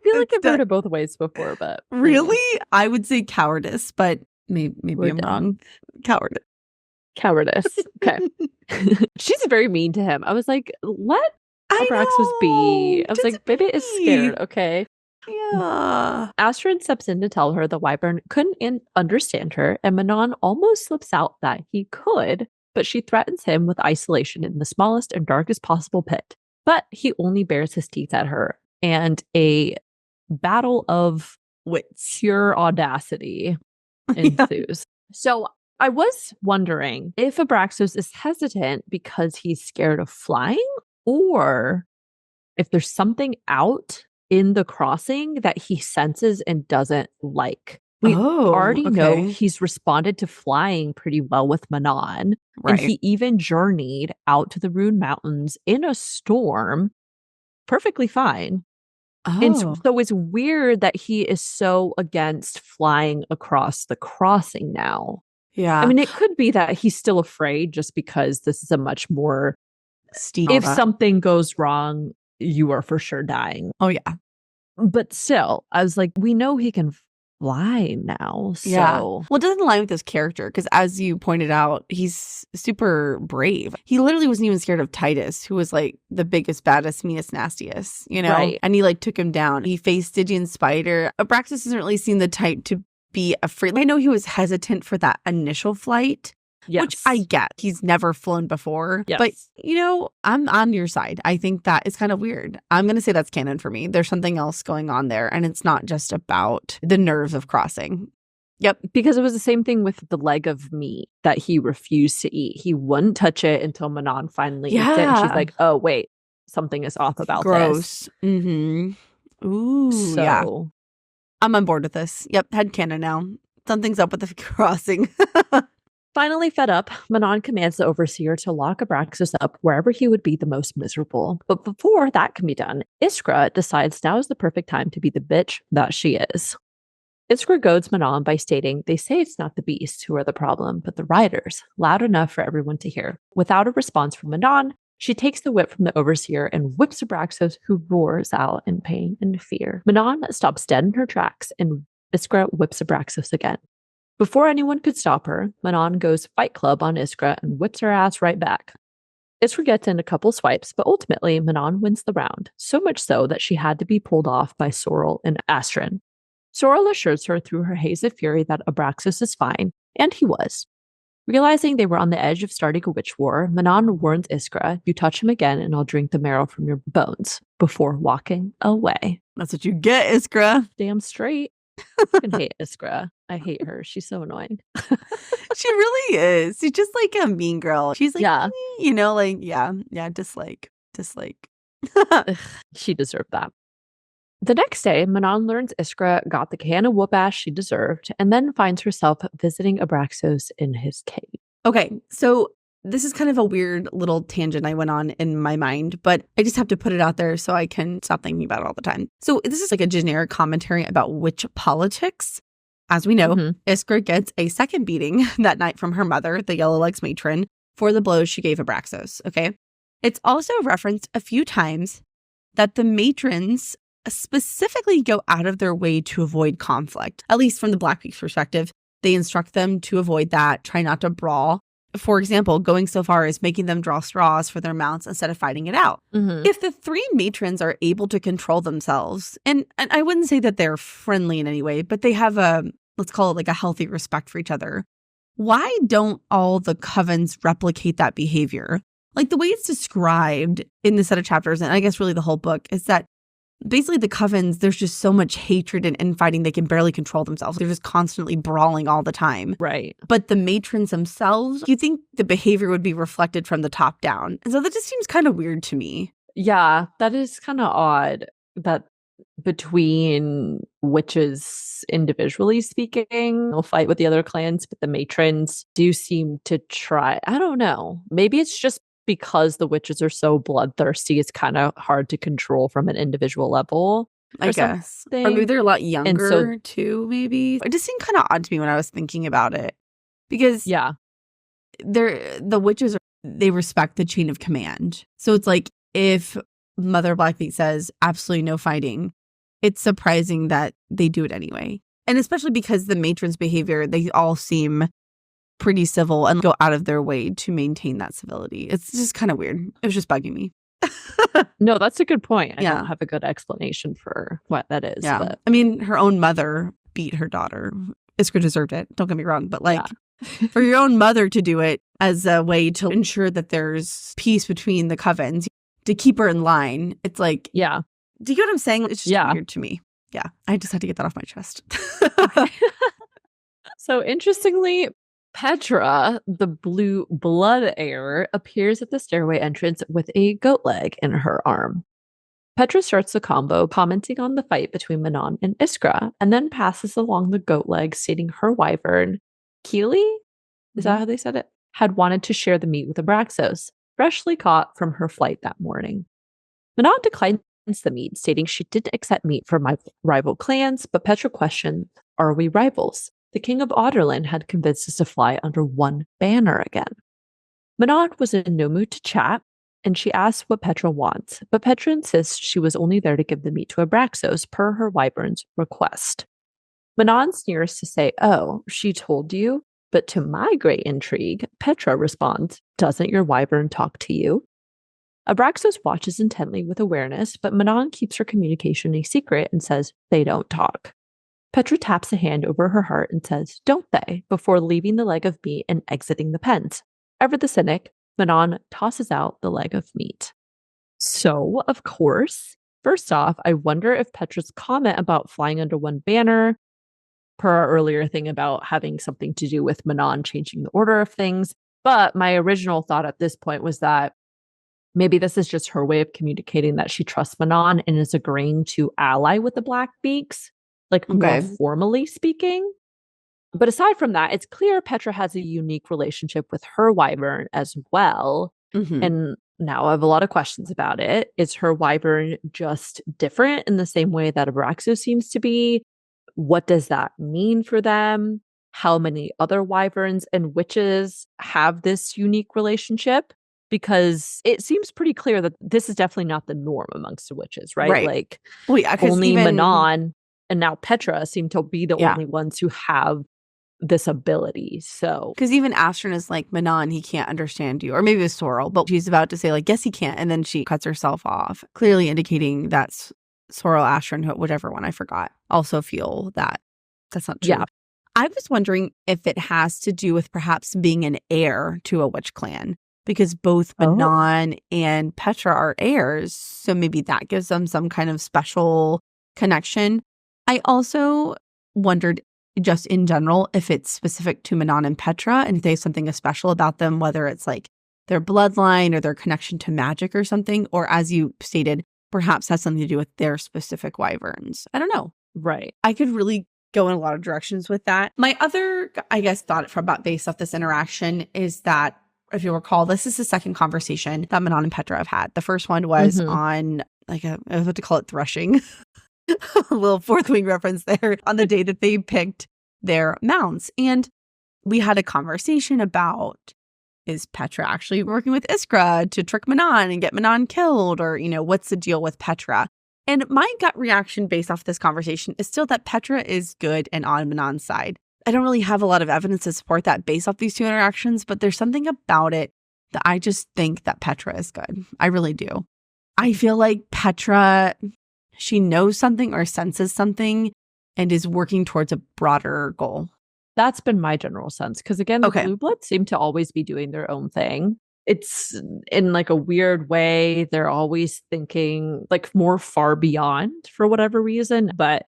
feel like I've heard it both ways before, but... Really? I would say cowardice, but maybe I'm wrong. Cowardice. Cowardice. Okay. She's very mean to him. I was like, let Abraxos be. I was like, baby is scared, okay? Yeah. Astrid steps in to tell her the wyvern couldn't understand her, and Manon almost slips out that he could, but she threatens him with isolation in the smallest and darkest possible pit. But he only bares his teeth at her, and a battle of pure audacity ensues. So I was wondering if Abraxos is hesitant because he's scared of flying, or if there's something out in the crossing that he senses and doesn't like. We already know he's responded to flying pretty well with Manon. Right. And he even journeyed out to the Rune Mountains in a storm perfectly fine. And so it's weird that he is so against flying across the crossing now. Yeah. I mean, it could be that he's still afraid just because this is a much more steep. If something goes wrong, you are for sure dying. Oh, yeah. But still, I was like, we know he can fly now. So. Yeah. Well, it doesn't align with his character because, as you pointed out, he's super brave. He literally wasn't even scared of Titus, who was like the biggest, baddest, meanest, nastiest, you know? Right. And he like took him down. He faced Stygian spider. Abraxos hasn't really seen the type to be afraid. I know he was hesitant for that initial flight. Yes. Which I get. He's never flown before. Yes. But, you know, I'm on your side. I think that is kind of weird. I'm going to say that's canon for me. There's something else going on there. And it's not just about the nerves of crossing. Yep. Because it was the same thing with the leg of meat that he refused to eat. He wouldn't touch it until Manon finally eats it. And she's like, oh, wait, something is off about this. Mm-hmm. Ooh, so. Yeah. I'm on board with this. Yep. Headcanon now. Something's up with the crossing. Finally fed up, Manon commands the Overseer to lock Abraxos up wherever he would be the most miserable. But before that can be done, Iskra decides now is the perfect time to be the bitch that she is. Iskra goads Manon by stating they say it's not the beasts who are the problem, but the riders, loud enough for everyone to hear. Without a response from Manon, she takes the whip from the Overseer and whips Abraxos, who roars out in pain and fear. Manon stops dead in her tracks, and Iskra whips Abraxos again. Before anyone could stop her, Manon goes Fight Club on Iskra and whips her ass right back. Iskra gets in a couple swipes, but ultimately Manon wins the round, so much so that she had to be pulled off by Sorrel and Astrid. Sorrel assures her through her haze of fury that Abraxos is fine, and he was. Realizing they were on the edge of starting a witch war, Manon warns Iskra, "You touch him again and I'll drink the marrow from your bones," before walking away. That's what you get, Iskra. Damn straight. I fucking hate Iskra. I hate her. She's so annoying. She really is. She's just like a mean girl. She's like, Yeah. Dislike. She deserved that. The next day, Manon learns Iskra got the can of whoop ass she deserved, and then finds herself visiting Abraxos in his cave. Okay, so this is kind of a weird little tangent I went on in my mind, but I just have to put it out there so I can stop thinking about it all the time. So this is like a generic commentary about witch politics. As we know, Iskra gets a second beating that night from her mother, the Yellow Legs matron, for the blows she gave Abraxos, okay? It's also referenced a few times that the matrons specifically go out of their way to avoid conflict. At least from the Blackpeak's perspective, they instruct them to avoid that, try not to brawl. For example, going so far as making them draw straws for their mounts instead of fighting it out. If the three matrons are able to control themselves, and I wouldn't say that they're friendly in any way, but they have let's call it like a healthy respect for each other, why don't all the covens replicate that behavior? Like the way it's described in the set of chapters, and I guess really the whole book, is that basically the covens, there's just so much hatred and infighting, they can barely control themselves. They're just constantly brawling all the time. Right. But the matrons themselves, you think the behavior would be reflected from the top down. And so that just seems kind of weird to me. Yeah, that is kind of odd that between witches individually speaking, they'll fight with the other clans, but the matrons do seem to try. I don't know. Maybe it's just because the witches are so bloodthirsty, it's kind of hard to control from an individual level. I guess. Or maybe they're a lot younger too, maybe. It just seemed kind of odd to me when I was thinking about it. Because the witches, they respect the chain of command. So it's like if Mother Blackpeak says absolutely no fighting, it's surprising that they do it anyway. And especially because the matrons' behavior, they all seem pretty civil and go out of their way to maintain that civility. It's just kind of weird. It was just bugging me. No, that's a good point. I don't have a good explanation for what that is. Yeah. But. I mean, her own mother beat her daughter. Iskra deserved it. Don't get me wrong. But like for your own mother to do it as a way to ensure that there's peace between the covens, to keep her in line, it's like, do you get what I'm saying? It's just weird to me. Yeah. I just had to get that off my chest. So interestingly, Petra, the blue blood heir, appears at the stairway entrance with a goat leg in her arm. Petra starts the combo, commenting on the fight between Manon and Iskra, and then passes along the goat leg, stating her wyvern, Keely, is that how they said it, had wanted to share the meat with Abraxos, freshly caught from her flight that morning. Manon declines the meat, stating she didn't accept meat from my rival clans, but Petra questioned, "Are we rivals?" The king of Adarlan had convinced us to fly under one banner again. Manon was in no mood to chat, and she asked what Petra wants, but Petra insists she was only there to give the meat to Abraxos per her wyvern's request. Manon sneers to say, "Oh, she told you?" But to my great intrigue, Petra responds, "Doesn't your wyvern talk to you?" Abraxos watches intently with awareness, but Manon keeps her communication a secret and says, "They don't talk." Petra taps a hand over her heart and says, "Don't they?" before leaving the leg of meat and exiting the pens. Ever the cynic, Manon tosses out the leg of meat. So, of course, first off, I wonder if Petra's comment about flying under one banner, per our earlier thing about having something to do with Manon changing the order of things, but my original thought at this point was that maybe this is just her way of communicating that she trusts Manon and is agreeing to ally with the Blackpeaks. Like more formally speaking. But aside from that, it's clear Petra has a unique relationship with her wyvern as well. And now I have a lot of questions about it. Is her wyvern just different in the same way that Abraxos seems to be? What does that mean for them? How many other wyverns and witches have this unique relationship? Because it seems pretty clear that this is definitely not the norm amongst the witches, right? Like only Manon and now Petra seem to be the only ones who have this ability. So, because even Astrid is like, Manon, he can't understand you. Or maybe it's Sorrel, but she's about to say like, yes, he can't. And then she cuts herself off, clearly indicating that Sorrel, Astrid, whichever one I forgot, also feel that that's not true. Yeah. I was wondering if it has to do with perhaps being an heir to a witch clan, because both Manon and Petra are heirs. So maybe that gives them some kind of special connection. I also wondered just in general if it's specific to Manon and Petra and if there's something special about them, whether it's like their bloodline or their connection to magic or something, or as you stated, perhaps has something to do with their specific wyverns. I don't know. Right. I could really go in a lot of directions with that. My other, I guess, thought from about based off this interaction is that, if you recall, this is the second conversation that Manon and Petra have had. The first one was on, like, I was about to call it threshing. A little Fourth Wing reference there, on the day that they picked their mounts. And we had a conversation about, is Petra actually working with Iskra to trick Manon and get Manon killed? Or, you know, what's the deal with Petra? And my gut reaction based off this conversation is still that Petra is good and on Manon's side. I don't really have a lot of evidence to support that based off these two interactions, but there's something about it that I just think that Petra is good. I really do. I feel like Petra, she knows something or senses something and is working towards a broader goal. That's been my general sense. Because again, the Blue Bloods seem to always be doing their own thing. It's in like a weird way. They're always thinking like more far beyond for whatever reason. But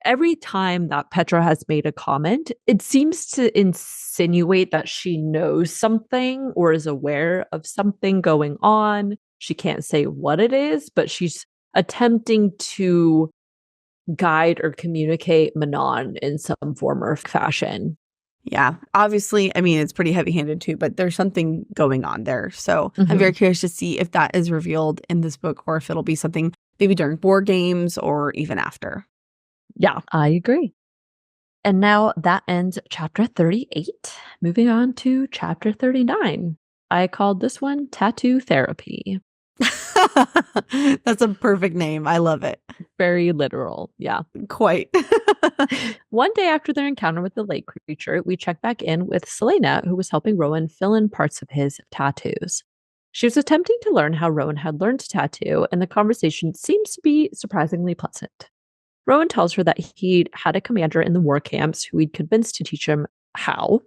every time that Petra has made a comment, it seems to insinuate that she knows something or is aware of something going on. She can't say what it is, but she's attempting to guide or communicate Manon in some form or fashion. Yeah, obviously, I mean, it's pretty heavy-handed too, but there's something going on there. So I'm very curious to see if that is revealed in this book or if it'll be something maybe during board games or even after. Yeah, I agree. And now that ends chapter 38. Moving on to chapter 39. I called this one Tattoo Therapy. That's a perfect name. I love it. Very literal. Yeah. Quite. One day after their encounter with the lake creature, we check back in with Celaena, who was helping Rowan fill in parts of his tattoos. She was attempting to learn how Rowan had learned to tattoo, and the conversation seems to be surprisingly pleasant. Rowan tells her that he'd had a commander in the war camps who he'd convinced to teach him how.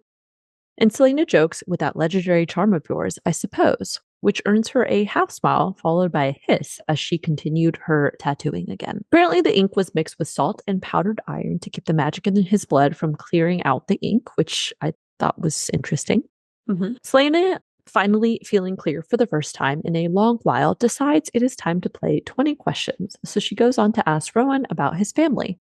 And Celaena jokes, with that legendary charm of yours, I suppose, which earns her a half smile followed by a hiss as she continued her tattooing again. Apparently the ink was mixed with salt and powdered iron to keep the magic in his blood from clearing out the ink, which I thought was interesting. Celaena, finally feeling clear for the first time in a long while, decides it is time to play 20 questions, so she goes on to ask Rowan about his family.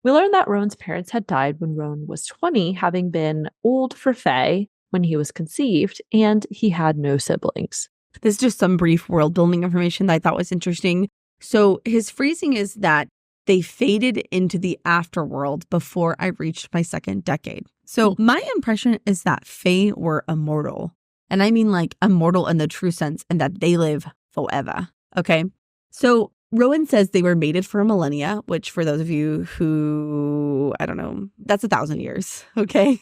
We learn that Rowan's parents had died when Rowan was 20, having been old for Fae when he was conceived, and he had no siblings. This is just some brief world building information that I thought was interesting. So his phrasing is that they faded into the afterworld before I reached my second decade. So my impression is that Fae were immortal. And I mean like immortal in the true sense, and that they live forever. Okay. So Rowan says they were mated for a millennia, which for those of you who, I don't know, that's 1,000 years. Okay.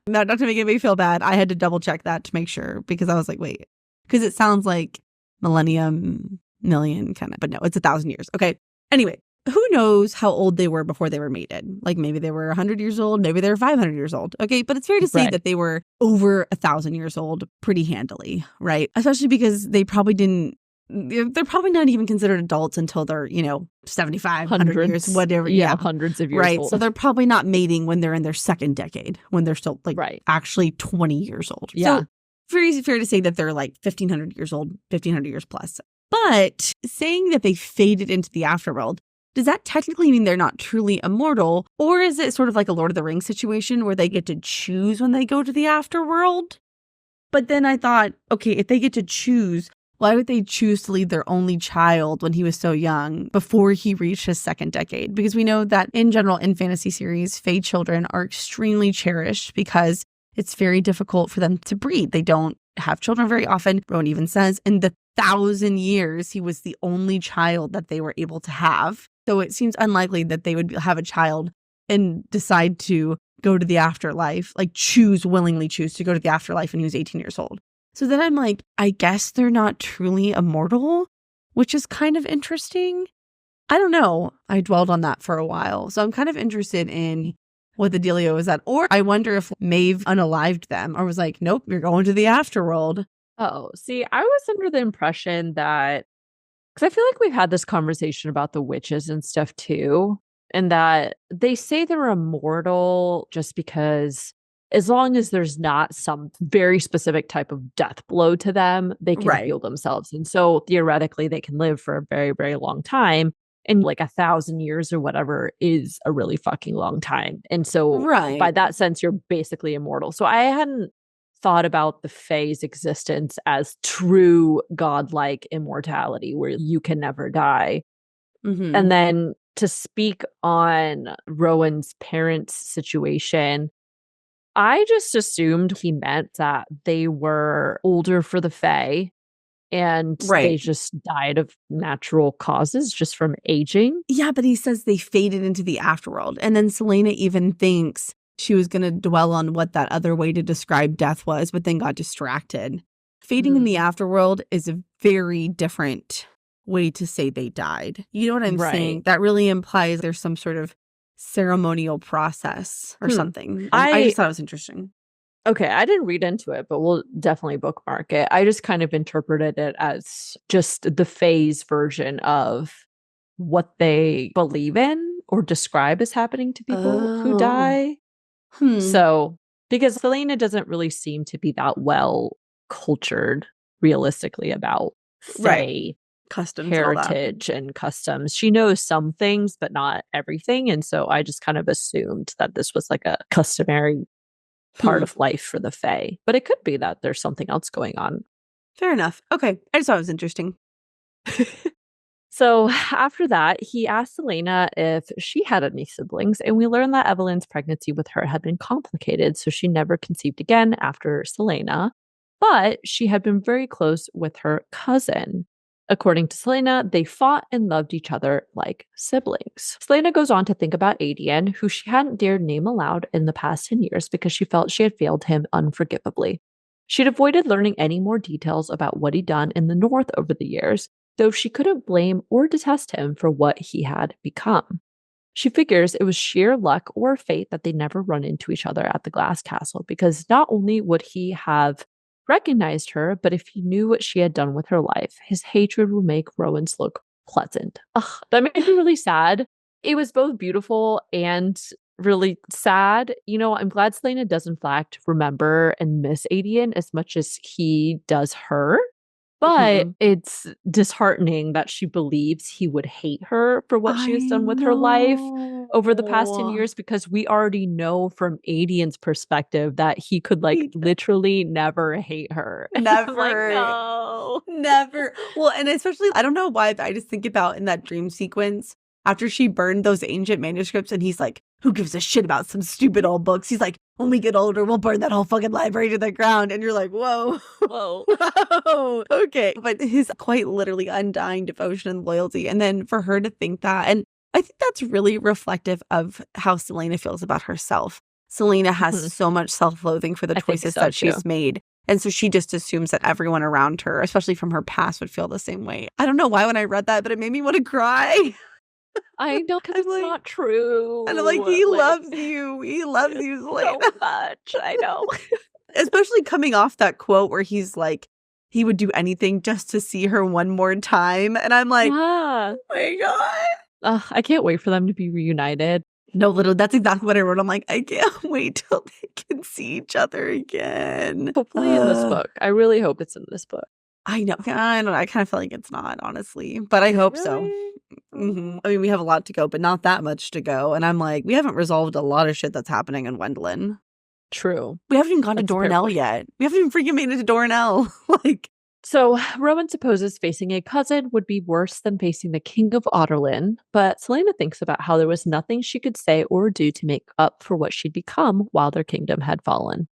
Not to make anybody feel bad. I had to double check that to make sure, because I was like, wait, because it sounds like millennium, million kind of, but no, it's 1,000 years. Okay. Anyway, who knows how old they were before they were mated? Like maybe they were 100 years old, maybe they were 500 years old. Okay. But it's fair to say that they were over 1,000 years old pretty handily, right? Especially because they're probably not even considered adults until they're, 75, 100 years, whatever. Yeah, hundreds of years right. old. So they're probably not mating when they're in their second decade, when they're still actually 20 years old. Yeah. So very fair to say that they're like 1,500 years old, 1,500 years plus. But saying that they faded into the afterworld, does that technically mean they're not truly immortal? Or is it sort of like a Lord of the Rings situation where they get to choose when they go to the afterworld? But then I thought, okay, if they get to choose, why would they choose to leave their only child when he was so young before he reached his second decade? Because we know that in general, in fantasy series, Fae children are extremely cherished because it's very difficult for them to breed. They don't have children very often. Rowan even says in the 1,000 years, he was the only child that they were able to have. So it seems unlikely that they would have a child and decide to go to the afterlife, like willingly choose to go to the afterlife when he was 18 years old. So then I'm like, I guess they're not truly immortal, which is kind of interesting. I don't know. I dwelled on that for a while. So I'm kind of interested in what the dealio is at. Or I wonder if Maeve unalived them or was like, nope, you're going to the afterworld. Oh, see, I was under the impression that, because I feel like we've had this conversation about the witches and stuff too, and that they say they're immortal just because as long as there's not some very specific type of death blow to them, they can heal themselves. And so theoretically, they can live for a very, very long time. And like 1,000 years or whatever is a really fucking long time. And so by that sense, you're basically immortal. So I hadn't thought about the Fae's existence as true godlike immortality where you can never die. Mm-hmm. And then to speak on Rowan's parents' situation, I just assumed he meant that they were older for the Fae and they just died of natural causes just from aging. Yeah, but he says they faded into the afterworld. And then Celaena even thinks she was going to dwell on what that other way to describe death was, but then got distracted. Fading in the afterworld is a very different way to say they died. You know what I'm saying? That really implies there's some sort of ceremonial process or something. I just thought it was interesting. Okay, I didn't read into it, but we'll definitely bookmark it. I just kind of interpreted it as just the Fae's version of what they believe in or describe as happening to people who die. So, because Celaena doesn't really seem to be that well cultured realistically about Fae customs, heritage and customs. She knows some things, but not everything. And so I just kind of assumed that this was like a customary part of life for the Fae. But it could be that there's something else going on. Fair enough. Okay. I just thought it was interesting. So after that, he asked Celaena if she had any siblings, and we learned that Evelyn's pregnancy with her had been complicated, so she never conceived again after Celaena, but she had been very close with her cousin. According to Celaena, they fought and loved each other like siblings. Celaena goes on to think about Aedion, who she hadn't dared name aloud in the past 10 years because she felt she had failed him unforgivably. She'd avoided learning any more details about what he'd done in the North over the years, though she couldn't blame or detest him for what he had become. She figures it was sheer luck or fate that they never run into each other at the Glass Castle, because not only would he have recognized her, but if he knew what she had done with her life, his hatred would make Rowan's look pleasant. Ugh, that made me really sad. It was both beautiful and really sad. You know, I'm glad Celaena does in fact remember and miss Aedion as much as he does her. But it's disheartening that she believes he would hate her for what she has done with her life over the past 10 years, because we already know from Aedion's perspective that he could literally never hate her. Never. Like, no. Never. Well, and especially, I don't know why, but I just think about in that dream sequence after she burned those ancient manuscripts and he's like, who gives a shit about some stupid old books? He's like, when we get older, we'll burn that whole fucking library to the ground. And you're like, whoa. Whoa. Okay. But his quite literally undying devotion and loyalty. And then for her to think that, and I think that's really reflective of how Celaena feels about herself. Celaena has so much self-loathing for the choices that she's made. And so she just assumes that everyone around her, especially from her past, would feel the same way. I don't know why when I read that, but it made me want to cry. I know, because it's like, not true. And I'm like, he loves you. He loves you so much. I know. Especially coming off that quote where he's like, he would do anything just to see her one more time. And I'm like, oh my God. I can't wait for them to be reunited. No, literally, that's exactly what I wrote. I'm like, I can't wait till they can see each other again. Hopefully in this book. I really hope it's in this book. I know. I don't know. I kind of feel like it's not, honestly. But I hope so. I mean, we have a lot to go, but not that much to go. And I'm like, we haven't resolved a lot of shit that's happening in Wendlin. True. We haven't even gone to Dornell yet. We haven't even freaking made it to Dornell. So Rowan supposes facing a cousin would be worse than facing the King of Adarlan, but Celaena thinks about how there was nothing she could say or do to make up for what she'd become while their kingdom had fallen.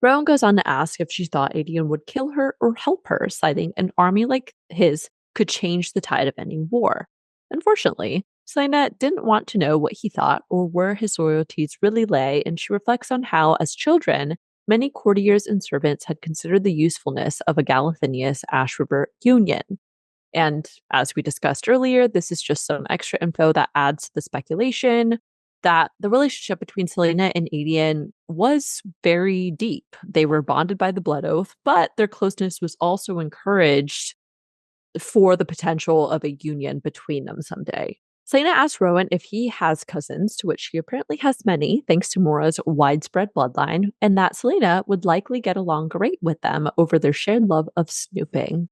Rowan goes on to ask if she thought Aedion would kill her or help her, citing an army like his could change the tide of any war. Unfortunately, Celaena didn't want to know what he thought or where his loyalties really lay, and she reflects on how, as children, many courtiers and servants had considered the usefulness of a Galathinius-Ash River union. And as we discussed earlier, this is just some extra info that adds to the speculation that the relationship between Celaena and Aedion was very deep. They were bonded by the blood oath, but their closeness was also encouraged for the potential of a union between them someday. Celaena asks Rowan if he has cousins, to which he apparently has many, thanks to Mora's widespread bloodline, and that Celaena would likely get along great with them over their shared love of snooping.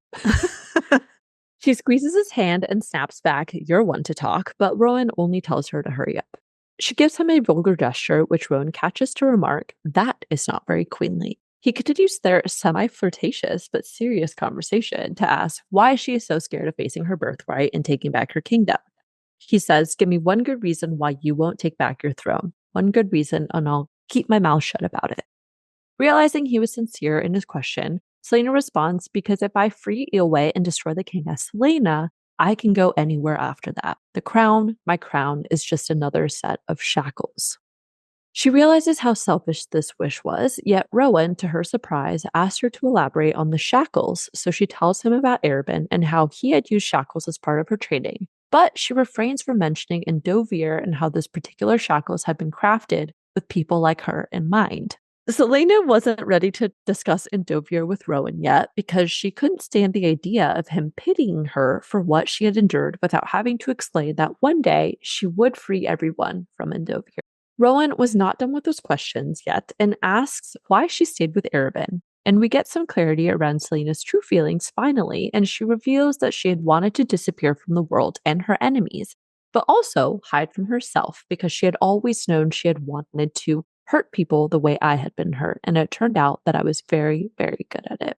She squeezes his hand and snaps back, "You're one to talk," but Rowan only tells her to hurry up. She gives him a vulgar gesture, which Rowan catches to remark, "That is not very queenly." He continues their semi-flirtatious but serious conversation to ask why she is so scared of facing her birthright and taking back her kingdom. He says, "Give me one good reason why you won't take back your throne. One good reason, and I'll keep my mouth shut about it." Realizing he was sincere in his question, Celaena responds, "Because if I free Eoway and destroy the king as Celaena, I can go anywhere after that. The crown, my crown, is just another set of shackles." She realizes how selfish this wish was, yet Rowan, to her surprise, asked her to elaborate on the shackles, so she tells him about Erebin and how he had used shackles as part of her training. But she refrains from mentioning Endovir and how this particular shackles had been crafted with people like her in mind. Celaena wasn't ready to discuss Endovir with Rowan yet because she couldn't stand the idea of him pitying her for what she had endured without having to explain that one day she would free everyone from Endovir. Rowan was not done with those questions yet and asks why she stayed with Erebin. And we get some clarity around Celaena's true feelings finally, and she reveals that she had wanted to disappear from the world and her enemies, but also hide from herself because she had always known she had wanted to hurt people the way I had been hurt, and it turned out that I was very, very good at it.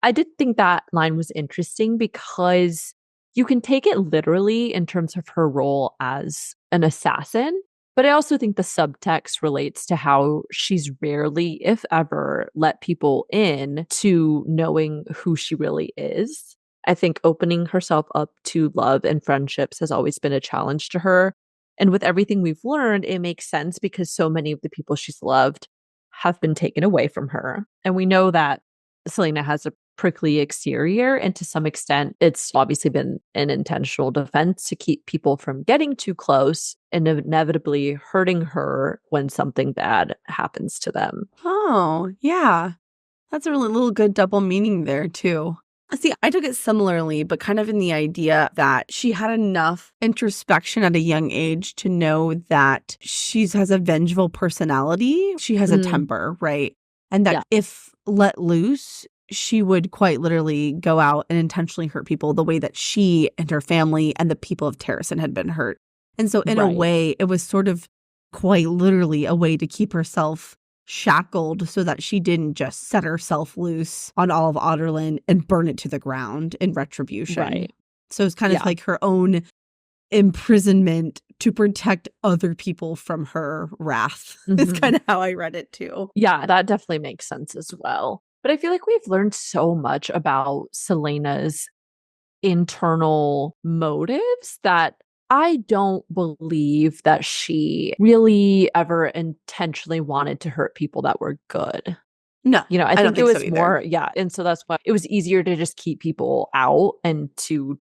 I did think that line was interesting because you can take it literally in terms of her role as an assassin, but I also think the subtext relates to how she's rarely, if ever, let people in to knowing who she really is. I think opening herself up to love and friendships has always been a challenge to her. And with everything we've learned, it makes sense because so many of the people she's loved have been taken away from her. And we know that Celaena has a prickly exterior, and to some extent, it's obviously been an intentional defense to keep people from getting too close and inevitably hurting her when something bad happens to them. Oh, yeah. That's a really little good double meaning there, too. See, I took it similarly, but kind of in the idea that she had enough introspection at a young age to know that she has a vengeful personality. She has a temper, right? And that if let loose, she would quite literally go out and intentionally hurt people the way that she and her family and the people of Terrasen had been hurt. And so in a way, it was sort of quite literally a way to keep herself shackled so that she didn't just set herself loose on all of Adarlan and burn it to the ground in retribution. Right. So it's kind of like her own imprisonment to protect other people from her wrath. Is kind of how I read it too. Yeah, that definitely makes sense as well. But I feel like we've learned so much about Celaena's internal motives that I don't believe that she really ever intentionally wanted to hurt people that were good. No, You know, I think it was more, and so that's why it was easier to just keep people out and to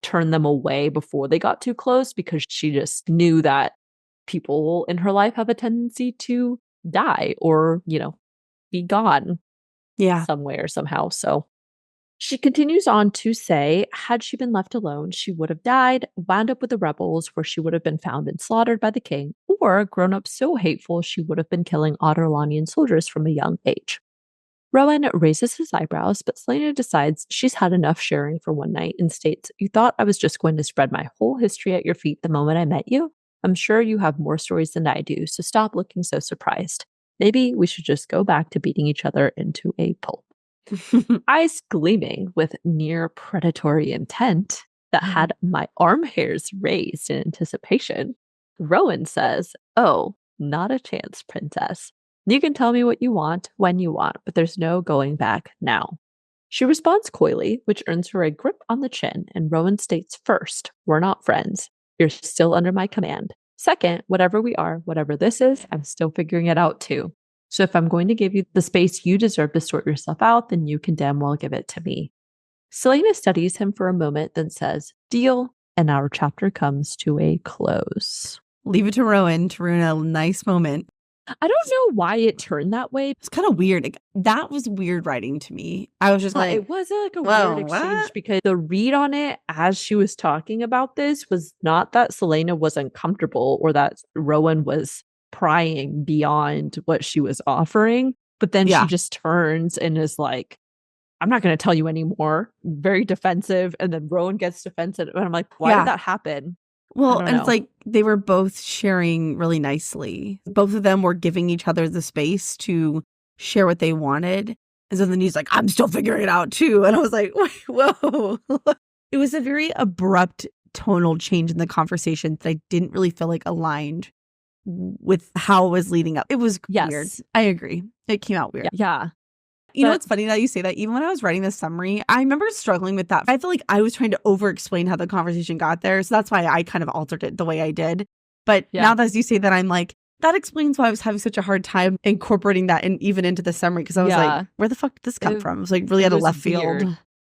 turn them away before they got too close because she just knew that people in her life have a tendency to die or, you know, be gone some way or somehow. So she continues on to say, had she been left alone, she would have died, wound up with the rebels where she would have been found and slaughtered by the king, or grown up so hateful she would have been killing Adarlanian soldiers from a young age. Rowan raises his eyebrows, but Celaena decides she's had enough sharing for one night and states, "You thought I was just going to spread my whole history at your feet the moment I met you? I'm sure you have more stories than I do, so stop looking so surprised. Maybe we should just go back to beating each other into a pulp." Eyes gleaming with near predatory intent that had my arm hairs raised in anticipation, Rowan says, "Oh, not a chance, princess. You can tell me what you want when you want, but there's no going back now." She responds coyly, which earns her a grip on the chin, and Rowan states first, "We're not friends. You're still under my command. Second, whatever we are, whatever this is, I'm still figuring it out too. So if I'm going to give you the space you deserve to sort yourself out, then you can damn well give it to me. Celaena studies him for a moment, then says, deal, and our chapter comes to a close. Leave it to Rowan to ruin a nice moment. I don't know why it turned that way. It's kind of weird. Like, that was weird writing to me. I was just like, it was like a whoa, weird exchange what? because the read on it as she was talking about this was not that Celaena was uncomfortable or that Rowan was prying beyond what she was offering, but then she just turns and is like, I'm not going to tell you anymore. Very defensive. And then Rowan gets defensive. And I'm like, why did that happen? Well, and it's like they were both sharing really nicely. Both of them were giving each other the space to share what they wanted. And so then he's like, I'm still figuring it out too. And I was like, whoa. It was a very abrupt tonal change in the conversation that I didn't really feel like aligned with how it was leading up. It was weird. I agree. It came out weird. Yeah. You know, it's funny that you say that. Even when I was writing the summary, I remember struggling with that. I feel like I was trying to over-explain how the conversation got there. So that's why I kind of altered it the way I did. But now that as you say that, I'm like, that explains why I was having such a hard time incorporating that and even into the summary. Because I was like, where the fuck did this come from? It was like really out of left field.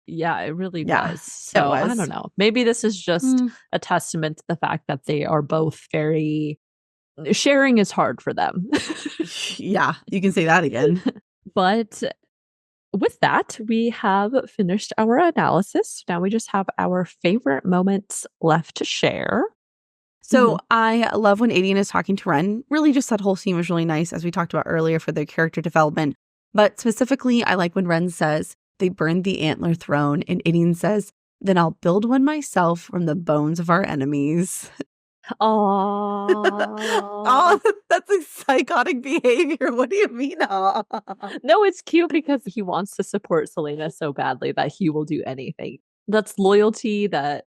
Yeah, it really was. So I don't know. Maybe this is just a testament to the fact that they are both very... Sharing is hard for them. Yeah, you can say that again. But... with that, we have finished our analysis. Now we just have our favorite moments left to share. So I love when Aedion is talking to Ren. Really, just that whole scene was really nice, as we talked about earlier, for their character development. But specifically, I like when Ren says, they burned the antler throne, and Aedion says, then I'll build one myself from the bones of our enemies. Oh, that's like psychotic behavior. What do you mean? No, it's cute because he wants to support Celaena so badly that he will do anything. That's loyalty that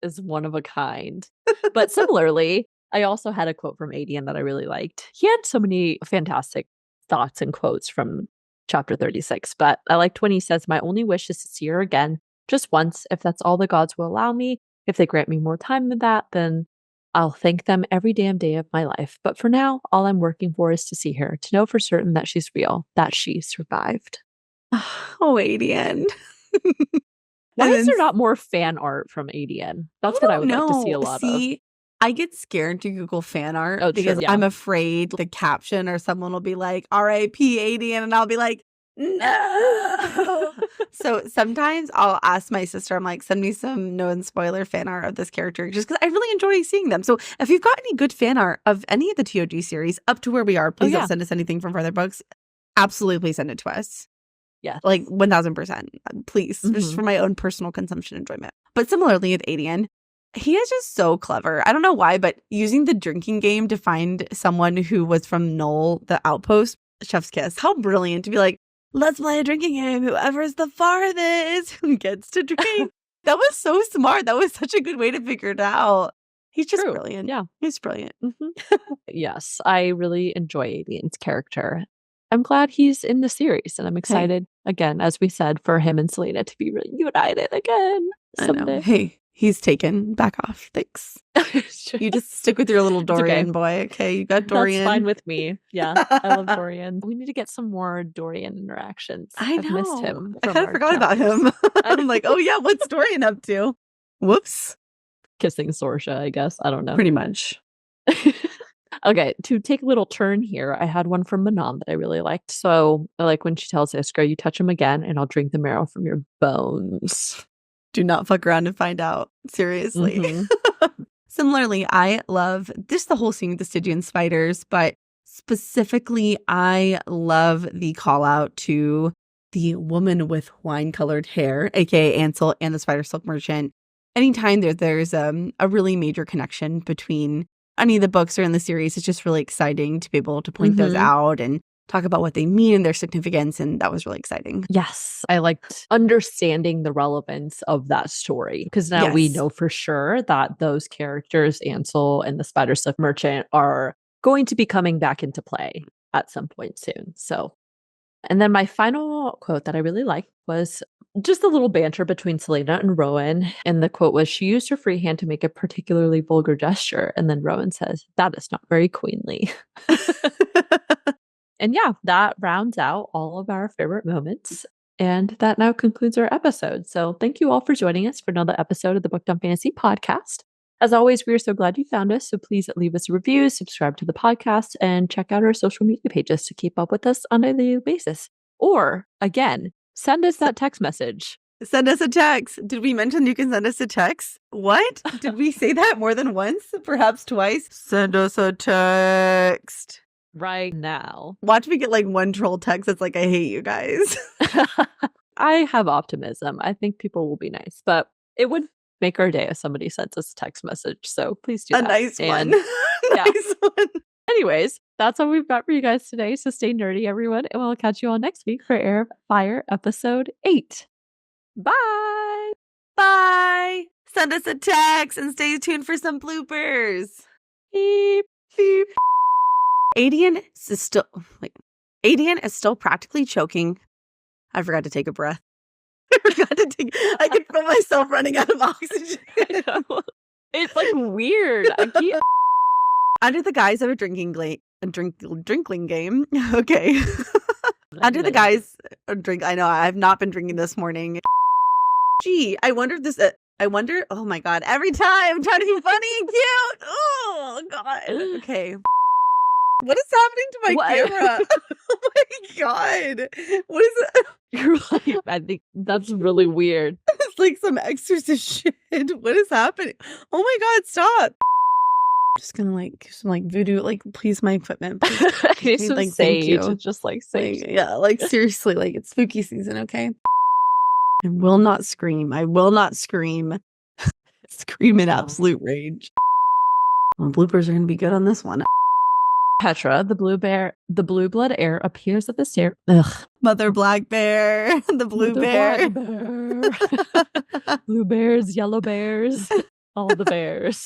is one of a kind. But similarly, I also had a quote from Aedion that I really liked. He had so many fantastic thoughts and quotes from chapter 36, but I liked when he says, my only wish is to see her again, just once, if that's all the gods will allow me. If they grant me more time than that, then I'll thank them every damn day of my life. But for now, all I'm working for is to see her, to know for certain that she's real, that she survived. Oh, Aedion. Why is there not more fan art from Aedion? That's what I would like to see a lot of. I get scared to Google fan art because I'm afraid the caption or someone will be like, R.I.P. Aedion, and I'll be like, no. So sometimes I'll ask my sister, I'm like, send me some no and spoiler fan art of this character, just because I really enjoy seeing them. So if you've got any good fan art of any of the TOG series up to where we are, please don't send us anything from further books. Absolutely, please send it to us. Yeah. Like 1000%. Please. Just for my own personal consumption enjoyment. But similarly with Aedion, he is just so clever. I don't know why, but using the drinking game to find someone who was from Noll, the outpost, chef's kiss. How brilliant to be like, let's play a drinking game. Whoever's the farthest who gets to drink. That was so smart. That was such a good way to figure it out. He's just brilliant. Yeah. He's brilliant. Yes, I really enjoy Aedion's character. I'm glad he's in the series, and I'm excited, again, as we said, for him and Celaena to be reunited again someday. Hey, he's taken. Back off. Thanks. You just stick with your little Dorian boy. Okay, you got Dorian. That's fine with me. Yeah, I love Dorian. We need to get some more Dorian interactions. I've missed him. I kind of forgot about him. I'm like, oh yeah, what's Dorian up to? Whoops. Kissing Sorsha, I guess. I don't know. Pretty much. Okay, to take a little turn here, I had one from Manon that I really liked. So I like when she tells Iskra, you touch him again and I'll drink the marrow from your bones. Do not fuck around and find out. Seriously. Similarly, I love just the whole scene with the Stygian spiders, but specifically, I love the call out to the woman with wine-colored hair, aka Ansel, and the Spidersilk merchant. Anytime there's a really major connection between any of the books or in the series, it's just really exciting to be able to point those out and talk about what they mean and their significance, and that was really exciting. Yes, I liked understanding the relevance of that story, because now we know for sure that those characters, Ansel and the Spidersilk merchant, are going to be coming back into play at some point soon. So And then my final quote that I really liked was just a little banter between Celaena and Rowan. And the quote was, she used her free hand to make a particularly vulgar gesture. And then Rowan says, that is not very queenly. And yeah, that rounds out all of our favorite moments. And that now concludes our episode. So thank you all for joining us for another episode of the Booked on Fantasy podcast. As always, we are so glad you found us. So please leave us a review, subscribe to the podcast, and check out our social media pages to keep up with us on a daily basis. Or again, send us that text message. Send us a text. Did we mention you can send us a text? What? Did we say that more than once? Perhaps twice? Send us a text. Right now. Watch me get like one troll text that's like, I hate you guys. I have optimism. I think people will be nice, but it would make our day if somebody sends us a text message. So please do that. A nice one. Nice one. Anyways, that's all we've got for you guys today. So stay nerdy, everyone, and we'll catch you all next week for Heir of Fire episode 8. Bye. Bye. Send us a text and stay tuned for some bloopers. Beep, beep. Aedion is still practically choking. I forgot to take a breath. I could feel myself running out of oxygen. It's like weird. Under the guise of a drinking game. Okay. Under the guise of drink. I know I have not been drinking this morning. Gee, I wonder if this. Oh my God! Every time I'm trying to be funny and cute. Oh God. Okay. What is happening to my camera? Oh my God. What is it? You're like, I think that's really weird. It's like some exorcist shit. What is happening? Oh my God, stop. I'm just gonna like some like voodoo, like please my equipment. Please. Like, thank you. Just like sage. Like, yeah, like seriously, like it's spooky season, okay? I will not scream. I will not scream. Scream in absolute rage. Well, bloopers are gonna be good on this one. Petra, the blue blood heir, appears at the stair. Ugh. Mother Black Bear, the blue bear. Blue bears, yellow bears, all the bears.